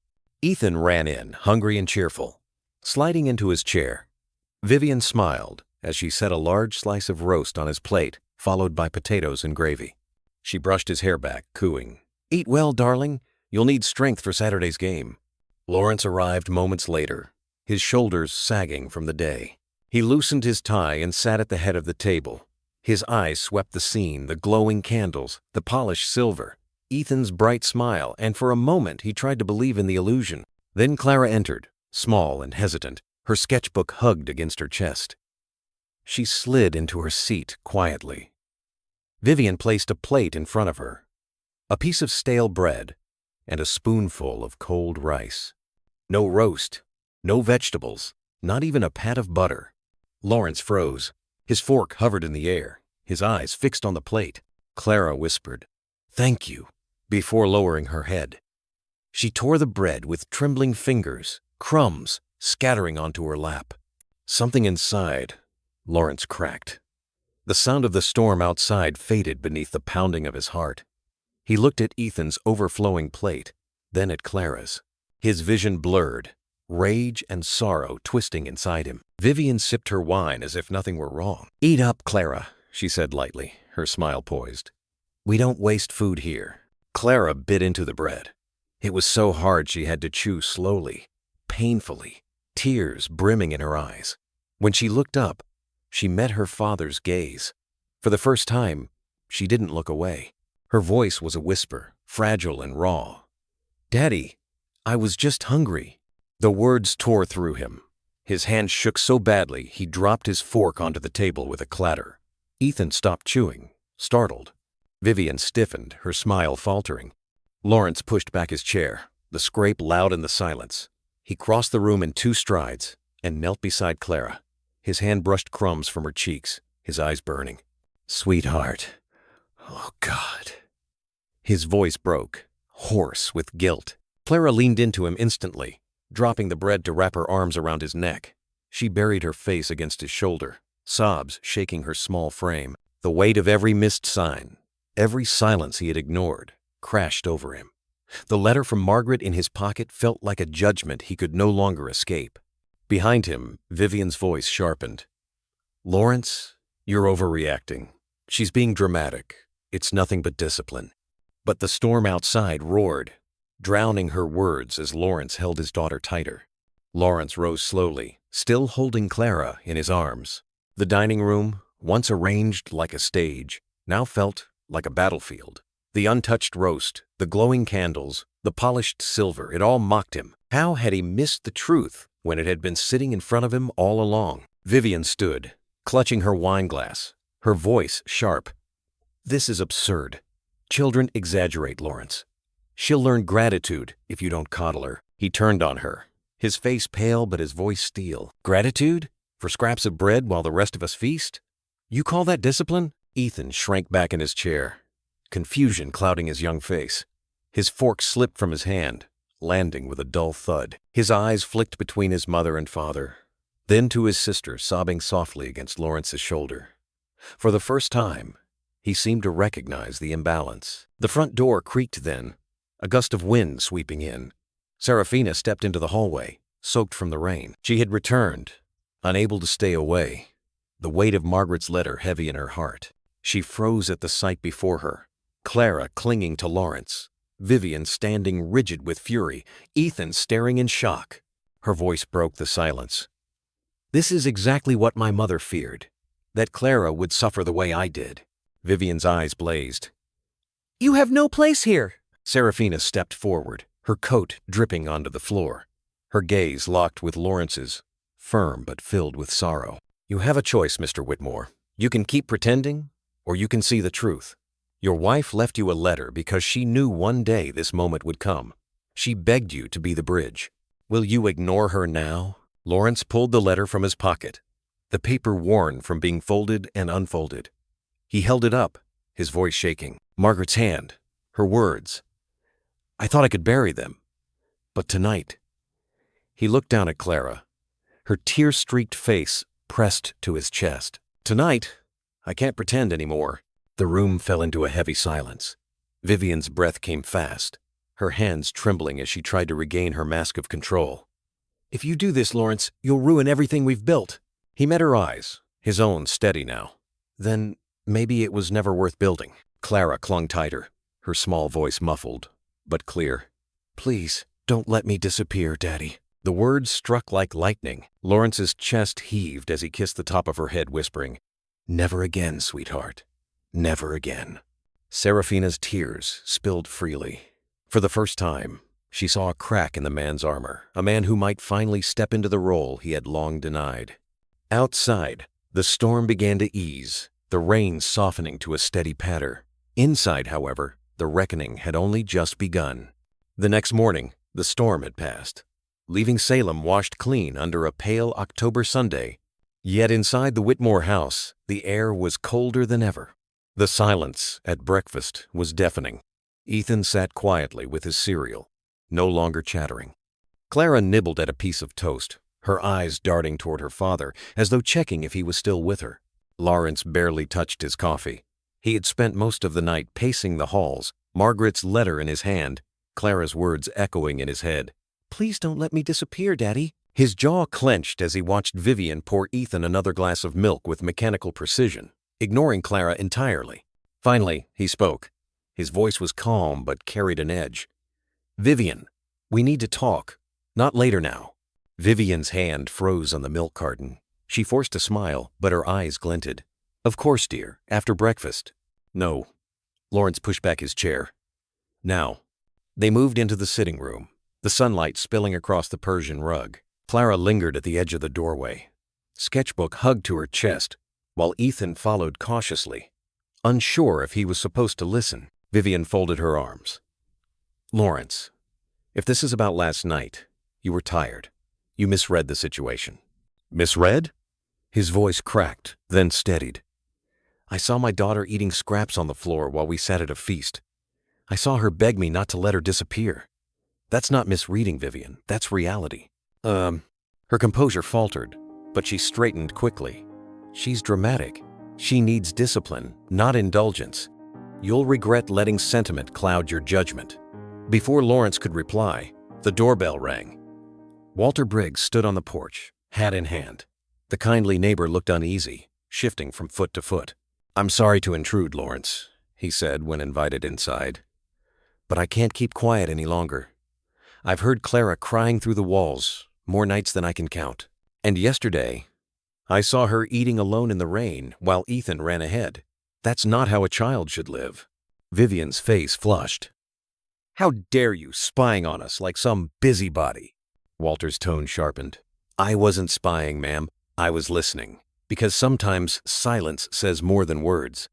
Ethan ran in, hungry and cheerful. Sliding into his chair, Vivian smiled as she set a large slice of roast on his plate, followed by potatoes and gravy. She brushed his hair back, cooing, "Eat well, darling. You'll need strength for Saturday's game." Lawrence arrived moments later, his shoulders sagging from the day. He loosened his tie and sat at the head of the table. His eyes swept the scene, the glowing candles, the polished silver, Ethan's bright smile, and for a moment he tried to believe in the illusion. Then Clara entered, small and hesitant, her sketchbook hugged against her chest. She slid into her seat quietly. Vivian placed a plate in front of her, a piece of stale bread, and a spoonful of cold rice. No roast, no vegetables, not even a pat of butter. Lawrence froze. His fork hovered in the air, his eyes fixed on the plate. Clara whispered, "Thank you," before lowering her head. She tore the bread with trembling fingers, crumbs scattering onto her lap. Something inside Lawrence cracked. The sound of the storm outside faded beneath the pounding of his heart. He looked at Ethan's overflowing plate, then at Clara's. His vision blurred, rage and sorrow twisting inside him. Vivian sipped her wine as if nothing were wrong. "Eat up, Clara," she said lightly, her smile poised. "We don't waste food here." Clara bit into the bread. It was so hard she had to chew slowly. painfully, tears brimming in her eyes. When she looked up, she met her father's gaze. For the first time, she didn't look away. Her voice was a whisper, fragile and raw. "Daddy, I was just hungry." The words tore through him. His hand shook so badly he dropped his fork onto the table with a clatter. Ethan stopped chewing, startled. Vivian stiffened, her smile faltering. Lawrence pushed back his chair, the scrape loud in the silence. He crossed the room in 2 strides and knelt beside Clara. His hand brushed crumbs from her cheeks, his eyes burning. "Sweetheart, oh God." His voice broke, hoarse with guilt. Clara leaned into him instantly, dropping the bread to wrap her arms around his neck. She buried her face against his shoulder, sobs shaking her small frame. The weight of every missed sign, every silence he had ignored, crashed over him. The letter from Margaret in his pocket felt like a judgment he could no longer escape. Behind him, Vivian's voice sharpened. "Lawrence, you're overreacting. She's being dramatic. It's nothing but discipline." But the storm outside roared, drowning her words as Lawrence held his daughter tighter. Lawrence rose slowly, still holding Clara in his arms. The dining room, once arranged like a stage, now felt like a battlefield. The untouched roast, the glowing candles, the polished silver, it all mocked him. How had he missed the truth when it had been sitting in front of him all along? Vivian stood, clutching her wineglass, her voice sharp. "This is absurd. Children exaggerate, Lawrence. She'll learn gratitude if you don't coddle her." He turned on her, his face pale but his voice steel. "Gratitude? For scraps of bread while the rest of us feast? You call that discipline?" Ethan shrank back in his chair, confusion clouding his young face. His fork slipped from his hand, landing with a dull thud. His eyes flicked between his mother and father, then to his sister sobbing softly against Lawrence's shoulder. For the first time, he seemed to recognize the imbalance. The front door creaked then, a gust of wind sweeping in. Serafina stepped into the hallway, soaked from the rain. She had returned, unable to stay away, the weight of Margaret's letter heavy in her heart. She froze at the sight before her, Clara clinging to Lawrence, Vivian standing rigid with fury, Ethan staring in shock. Her voice broke the silence. "This is exactly what my mother feared, that Clara would suffer the way I did." Vivian's eyes blazed. "You have no place here!" Serafina stepped forward, her coat dripping onto the floor. Her gaze locked with Lawrence's, firm but filled with sorrow. "You have a choice, Mr. Whitmore. You can keep pretending, or you can see the truth. Your wife left you a letter because she knew one day this moment would come. She begged you to be the bridge. Will you ignore her now?" Lawrence pulled the letter from his pocket, the paper worn from being folded and unfolded. He held it up, his voice shaking. Margaret's hand, her words. "I thought I could bury them. But tonight..." He looked down at Clara, her tear-streaked face pressed to his chest. "Tonight, I can't pretend anymore." The room fell into a heavy silence. Vivian's breath came fast, her hands trembling as she tried to regain her mask of control. "If you do this, Lawrence, you'll ruin everything we've built." He met her eyes, his own steady now. "Then maybe it was never worth building." Clara clung tighter, her small voice muffled, but clear. "Please, don't let me disappear, Daddy." The words struck like lightning. Lawrence's chest heaved as he kissed the top of her head, whispering, "Never again, sweetheart. Never again." Serafina's tears spilled freely. For the first time, she saw a crack in the man's armor, a man who might finally step into the role he had long denied. Outside, the storm began to ease, the rain softening to a steady patter. Inside, however, the reckoning had only just begun. The next morning, the storm had passed, leaving Salem washed clean under a pale October Sunday. Yet inside the Whitmore house, the air was colder than ever. The silence at breakfast was deafening. Ethan sat quietly with his cereal, no longer chattering. Clara nibbled at a piece of toast, her eyes darting toward her father, as though checking if he was still with her. Lawrence barely touched his coffee. He had spent most of the night pacing the halls, Margaret's letter in his hand, Clara's words echoing in his head. "Please don't let me disappear, Daddy." His jaw clenched as he watched Vivian pour Ethan another glass of milk with mechanical precision, ignoring Clara entirely. Finally, he spoke. His voice was calm but carried an edge. "Vivian, we need to talk. Not later now. Vivian's hand froze on the milk carton. She forced a smile, but her eyes glinted. Of course, dear, after breakfast. No. Lawrence pushed back his chair. Now. They moved into the sitting room, the sunlight spilling across the Persian rug. Clara lingered at the edge of the doorway, sketchbook hugged to her chest, while Ethan followed cautiously, unsure if he was supposed to listen. Vivian folded her arms. Lawrence, if this is about last night, you were tired. You misread the situation. Misread? His voice cracked, then steadied. I saw my daughter eating scraps on the floor while we sat at a feast. I saw her beg me not to let her disappear. That's not misreading, Vivian. That's reality. Her composure faltered, but she straightened quickly. She's dramatic. She needs discipline, not indulgence. You'll regret letting sentiment cloud your judgment. Before Lawrence could reply, the doorbell rang. Walter Briggs stood on the porch, hat in hand. The kindly neighbor looked uneasy, shifting from foot to foot. I'm sorry to intrude, Lawrence, he said when invited inside. But I can't keep quiet any longer. I've heard Clara crying through the walls, more nights than I can count. And yesterday, I saw her eating alone in the rain while Ethan ran ahead. That's not how a child should live. Vivian's face flushed. How dare you, spying on us like some busybody? Walter's tone sharpened. I wasn't spying, ma'am. I was listening. Because sometimes silence says more than words.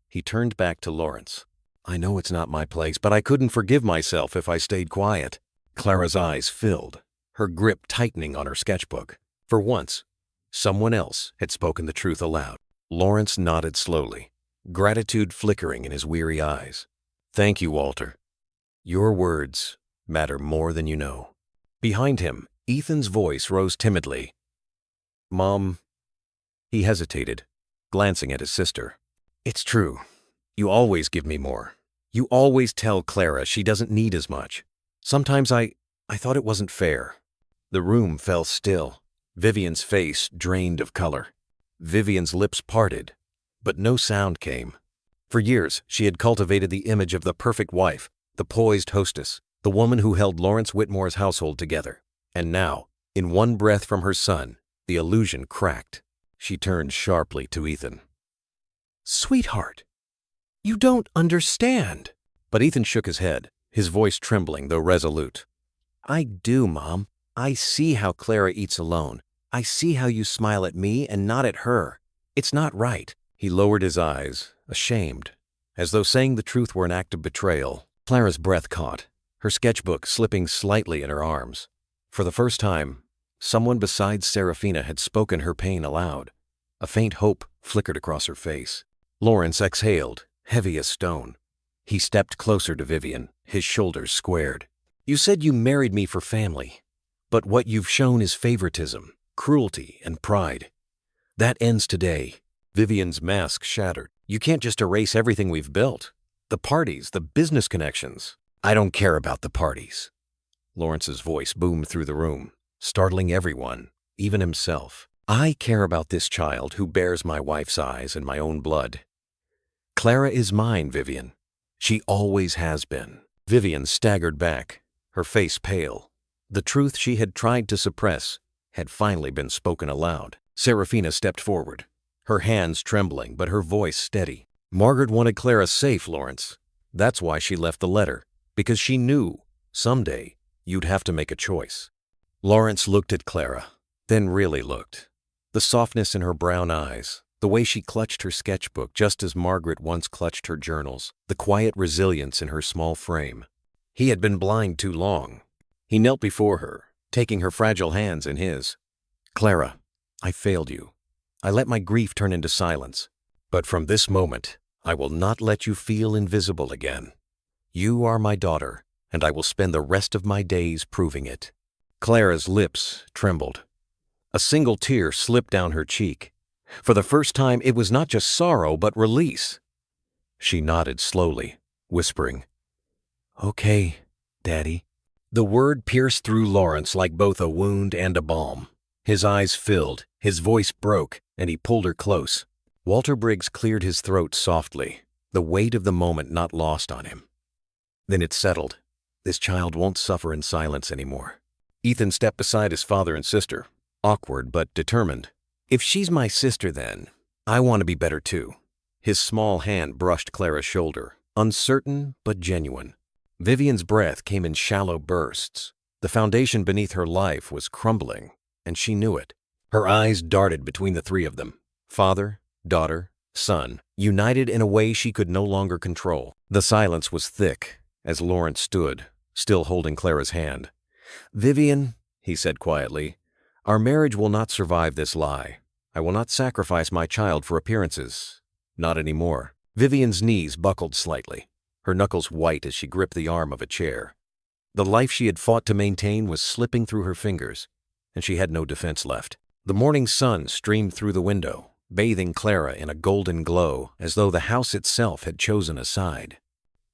He turned back to Lawrence. I know it's not my place, but I couldn't forgive myself if I stayed quiet. Clara's eyes filled, her grip tightening on her sketchbook. For once, someone else had spoken the truth aloud. Lawrence nodded slowly, gratitude flickering in his weary eyes. Thank you, Walter. Your words matter more than you know. Behind him, Ethan's voice rose timidly. Mom. He hesitated, glancing at his sister. It's true. You always give me more. You always tell Clara she doesn't need as much. Sometimes I thought it wasn't fair. The room fell still. Vivian's face drained of color. Vivian's lips parted, but no sound came. For years, she had cultivated the image of the perfect wife, the poised hostess, the woman who held Lawrence Whitmore's household together. And now, in one breath from her son, the illusion cracked. She turned sharply to Ethan. Sweetheart, you don't understand. But Ethan shook his head, his voice trembling though resolute. I do, Mom. I see how Clara eats alone. I see how you smile at me and not at her. It's not right. He lowered his eyes, ashamed, as though saying the truth were an act of betrayal. Clara's breath caught, her sketchbook slipping slightly in her arms. For the first time, someone besides Serafina had spoken her pain aloud. A faint hope flickered across her face. Lawrence exhaled, heavy as stone. He stepped closer to Vivian, his shoulders squared. You said you married me for family, but what you've shown is favoritism, cruelty, and pride. That ends today. Vivian's mask shattered. You can't just erase everything we've built. The parties, the business connections. I don't care about the parties. Lawrence's voice boomed through the room, startling everyone, even himself. I care about this child who bears my wife's eyes and my own blood. Clara is mine, Vivian. She always has been. Vivian staggered back, her face pale. The truth she had tried to suppress had finally been spoken aloud. Serafina stepped forward, her hands trembling but her voice steady. Margaret wanted Clara safe, Lawrence. That's why she left the letter, because she knew, someday, you'd have to make a choice. Lawrence looked at Clara, then really looked. The softness in her brown eyes, the way she clutched her sketchbook just as Margaret once clutched her journals, the quiet resilience in her small frame. He had been blind too long. He knelt before her, taking her fragile hands in his. Clara, I failed you. I let my grief turn into silence. But from this moment, I will not let you feel invisible again. You are my daughter, and I will spend the rest of my days proving it. Clara's lips trembled. A single tear slipped down her cheek. For the first time, it was not just sorrow, but release. She nodded slowly, whispering, Okay, Daddy. The word pierced through Lawrence like both a wound and a balm. His eyes filled, his voice broke, and he pulled her close. Walter Briggs cleared his throat softly, the weight of the moment not lost on him. Then it settled. This child won't suffer in silence anymore. Ethan stepped beside his father and sister, awkward but determined. "If she's my sister then, I want to be better too." His small hand brushed Clara's shoulder, uncertain but genuine. Vivian's breath came in shallow bursts. The foundation beneath her life was crumbling, and she knew it. Her eyes darted between the three of them, father, daughter, son, united in a way she could no longer control. The silence was thick as Lawrence stood, still holding Clara's hand. "Vivian," he said quietly, "our marriage will not survive this lie. I will not sacrifice my child for appearances. Not anymore." Vivian's knees buckled slightly, her knuckles white as she gripped the arm of a chair. The life she had fought to maintain was slipping through her fingers, and she had no defense left. The morning sun streamed through the window, bathing Clara in a golden glow as though the house itself had chosen a side.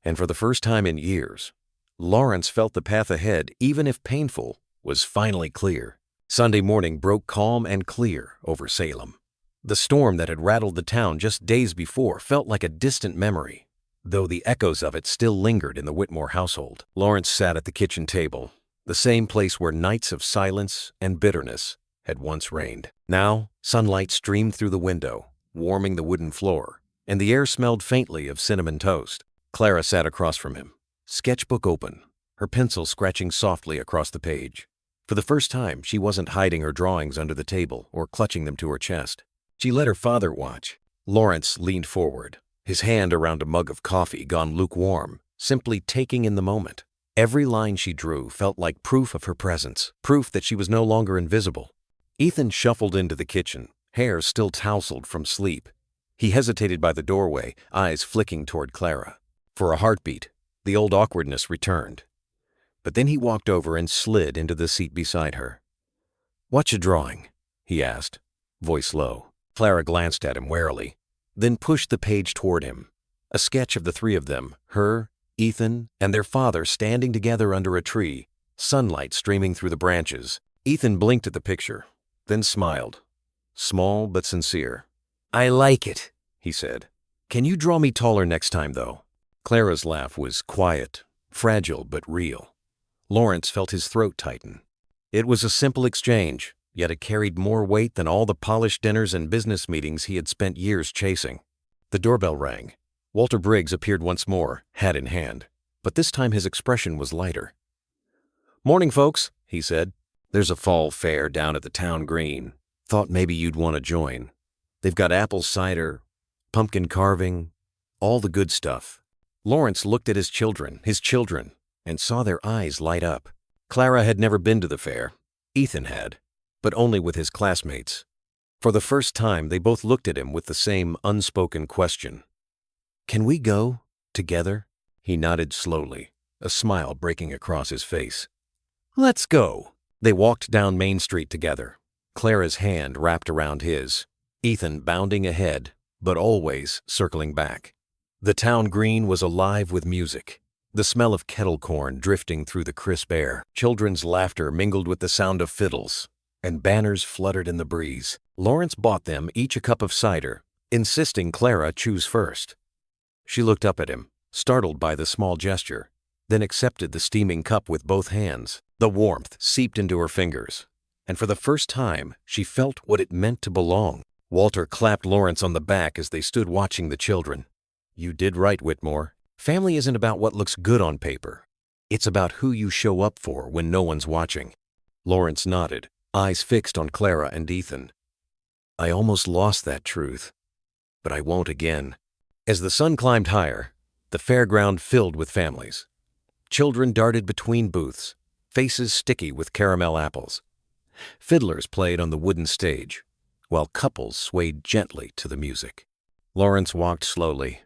And for the first time in years, Lawrence felt the path ahead, even if painful, was finally clear. Sunday morning broke calm and clear over Salem. The storm that had rattled the town just days before felt like a distant memory, though the echoes of it still lingered in the Whitmore household. Lawrence sat at the kitchen table, the same place where nights of silence and bitterness had once reigned. Now, sunlight streamed through the window, warming the wooden floor, and the air smelled faintly of cinnamon toast. Clara sat across from him, sketchbook open, her pencil scratching softly across the page. For the first time, she wasn't hiding her drawings under the table or clutching them to her chest. She let her father watch. Lawrence leaned forward, his hand around a mug of coffee gone lukewarm, simply taking in the moment. Every line she drew felt like proof of her presence, proof that she was no longer invisible. Ethan shuffled into the kitchen, hair still tousled from sleep. He hesitated by the doorway, eyes flicking toward Clara. For a heartbeat, the old awkwardness returned. But then he walked over and slid into the seat beside her. "What you drawing?" he asked, voice low. Clara glanced at him warily, then pushed the page toward him. A sketch of the three of them, her, Ethan, and their father standing together under a tree, sunlight streaming through the branches. Ethan blinked at the picture, then smiled, small but sincere. "I like it," he said. "Can you draw me taller next time, though?" Clara's laugh was quiet, fragile but real. Lawrence felt his throat tighten. It was a simple exchange, yet it carried more weight than all the polished dinners and business meetings he had spent years chasing. The doorbell rang. Walter Briggs appeared once more, hat in hand, but this time his expression was lighter. "Morning, folks," he said. "There's a fall fair down at the town green. Thought maybe you'd want to join. They've got apple cider, pumpkin carving, all the good stuff." Lawrence looked at his children, and saw their eyes light up. Clara had never been to the fair. Ethan had, but only with his classmates. For the first time, they both looked at him with the same unspoken question. "Can we go together?" He nodded slowly, a smile breaking across his face. "Let's go." They walked down Main Street together, Clara's hand wrapped around his, Ethan bounding ahead, but always circling back. The town green was alive with music, the smell of kettle corn drifting through the crisp air. Children's laughter mingled with the sound of fiddles, and banners fluttered in the breeze. Lawrence bought them each a cup of cider, insisting Clara choose first. She looked up at him, startled by the small gesture, then accepted the steaming cup with both hands. The warmth seeped into her fingers, and for the first time she felt what it meant to belong. Walter clapped Lawrence on the back as they stood watching the children. "You did right, Whitmore. Family isn't about what looks good on paper. It's about who you show up for when no one's watching." Lawrence nodded, eyes fixed on Clara and Ethan. "I almost lost that truth, but I won't again." As the sun climbed higher, the fairground filled with families. Children darted between booths, faces sticky with caramel apples. Fiddlers played on the wooden stage, while couples swayed gently to the music. Lawrence walked slowly,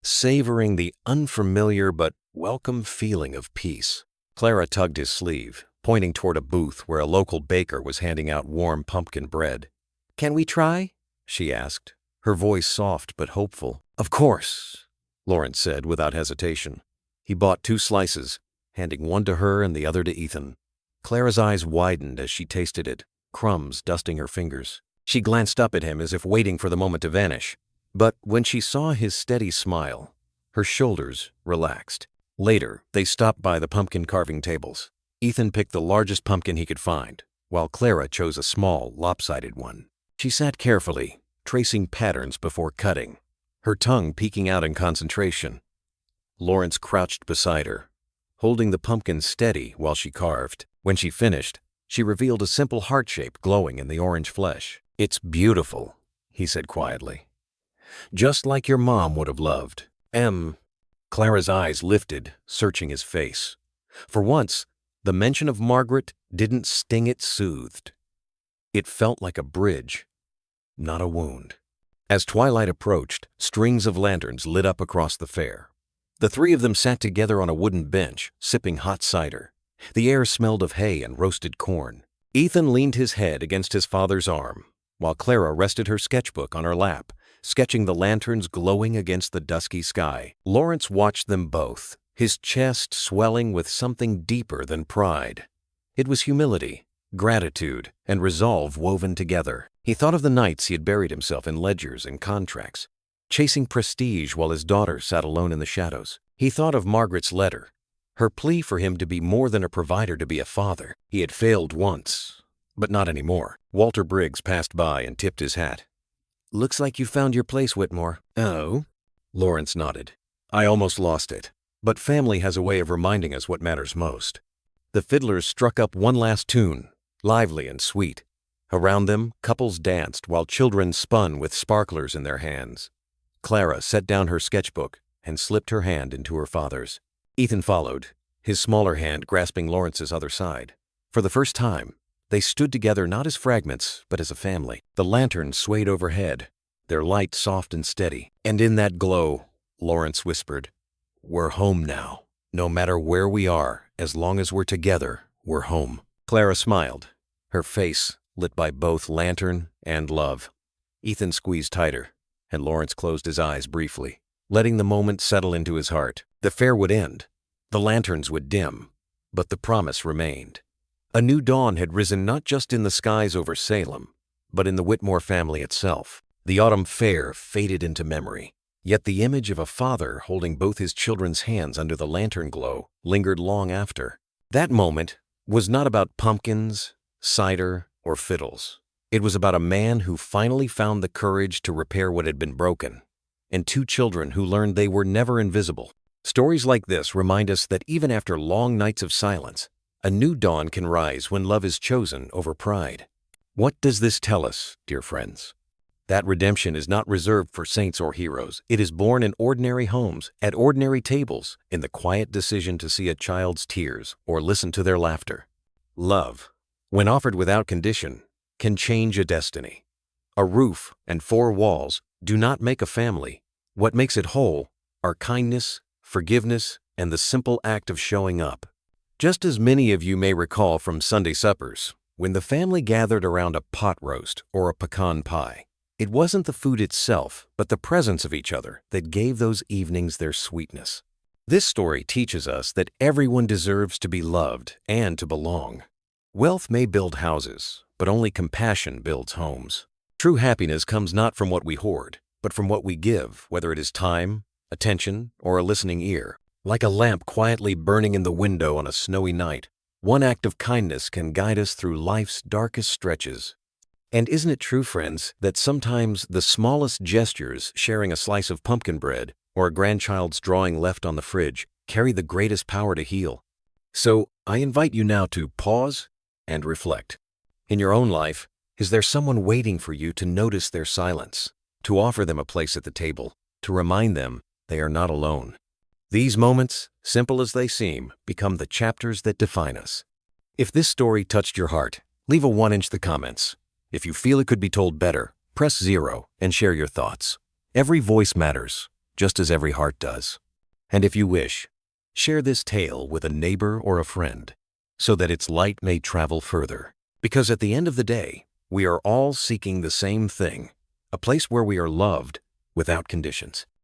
savoring the unfamiliar but welcome feeling of peace. Clara tugged his sleeve, pointing toward a booth where a local baker was handing out warm pumpkin bread. "Can we try?" she asked, her voice soft but hopeful. "Of course," Lawrence said without hesitation. He bought 2 slices, handing one to her and the other to Ethan. Clara's eyes widened as she tasted it, crumbs dusting her fingers. She glanced up at him as if waiting for the moment to vanish. But when she saw his steady smile, her shoulders relaxed. Later, they stopped by the pumpkin carving tables. Ethan picked the largest pumpkin he could find, while Clara chose a small, lopsided one. She sat carefully, tracing patterns before cutting, her tongue peeking out in concentration. Lawrence crouched beside her, holding the pumpkin steady while she carved. When she finished, she revealed a simple heart shape glowing in the orange flesh. "It's beautiful," he said quietly. "Just like your mom would have loved." Clara's eyes lifted, searching his face. For once, the mention of Margaret didn't sting, it soothed. It felt like a bridge, not a wound. As twilight approached, strings of lanterns lit up across the fair. The three of them sat together on a wooden bench, sipping hot cider. The air smelled of hay and roasted corn. Ethan leaned his head against his father's arm, while Clara rested her sketchbook on her lap, sketching the lanterns glowing against the dusky sky. Lawrence watched them both, his chest swelling with something deeper than pride. It was humility, gratitude, and resolve woven together. He thought of the nights he had buried himself in ledgers and contracts, chasing prestige while his daughter sat alone in the shadows. He thought of Margaret's letter, her plea for him to be more than a provider, to be a father. He had failed once, but not anymore. Walter Briggs passed by and tipped his hat. "Looks like you found your place, Whitmore." "Oh?" Lawrence nodded. "I almost lost it. But family has a way of reminding us what matters most." The fiddlers struck up one last tune, lively and sweet. Around them, couples danced while children spun with sparklers in their hands. Clara set down her sketchbook and slipped her hand into her father's. Ethan followed, his smaller hand grasping Lawrence's other side. For the first time, they stood together not as fragments, but as a family. The lanterns swayed overhead, their light soft and steady. And in that glow, Lawrence whispered, "We're home now. No matter where we are, as long as we're together, we're home." Clara smiled, her face lit by both lantern and love. Ethan squeezed tighter, and Lawrence closed his eyes briefly, letting the moment settle into his heart. The fair would end, the lanterns would dim, but the promise remained. A new dawn had risen not just in the skies over Salem, but in the Whitmore family itself. The autumn fair faded into memory, yet the image of a father holding both his children's hands under the lantern glow lingered long after. That moment was not about pumpkins, cider, or fiddles. It was about a man who finally found the courage to repair what had been broken, and two children who learned they were never invisible. Stories like this remind us that even after long nights of silence, a new dawn can rise when love is chosen over pride. What does this tell us, dear friends? That redemption is not reserved for saints or heroes. It is born in ordinary homes, at ordinary tables, in the quiet decision to see a child's tears or listen to their laughter. Love, when offered without condition, can change a destiny. A roof and four walls do not make a family. What makes it whole are kindness, forgiveness, and the simple act of showing up. Just as many of you may recall from Sunday suppers, when the family gathered around a pot roast or a pecan pie, it wasn't the food itself, but the presence of each other that gave those evenings their sweetness. This story teaches us that everyone deserves to be loved and to belong. Wealth may build houses, but only compassion builds homes. True happiness comes not from what we hoard, but from what we give, whether it is time, attention, or a listening ear. Like a lamp quietly burning in the window on a snowy night, one act of kindness can guide us through life's darkest stretches. And isn't it true, friends, that sometimes the smallest gestures, sharing a slice of pumpkin bread or a grandchild's drawing left on the fridge, carry the greatest power to heal? So I invite you now to pause and reflect. In your own life, is there someone waiting for you to notice their silence, to offer them a place at the table, to remind them they are not alone? These moments, simple as they seem, become the chapters that define us. If this story touched your heart, leave a 1 in the comments. If you feel it could be told better, press 0 and share your thoughts. Every voice matters, just as every heart does. And if you wish, share this tale with a neighbor or a friend, so that its light may travel further. Because at the end of the day, we are all seeking the same thing, a place where we are loved without conditions.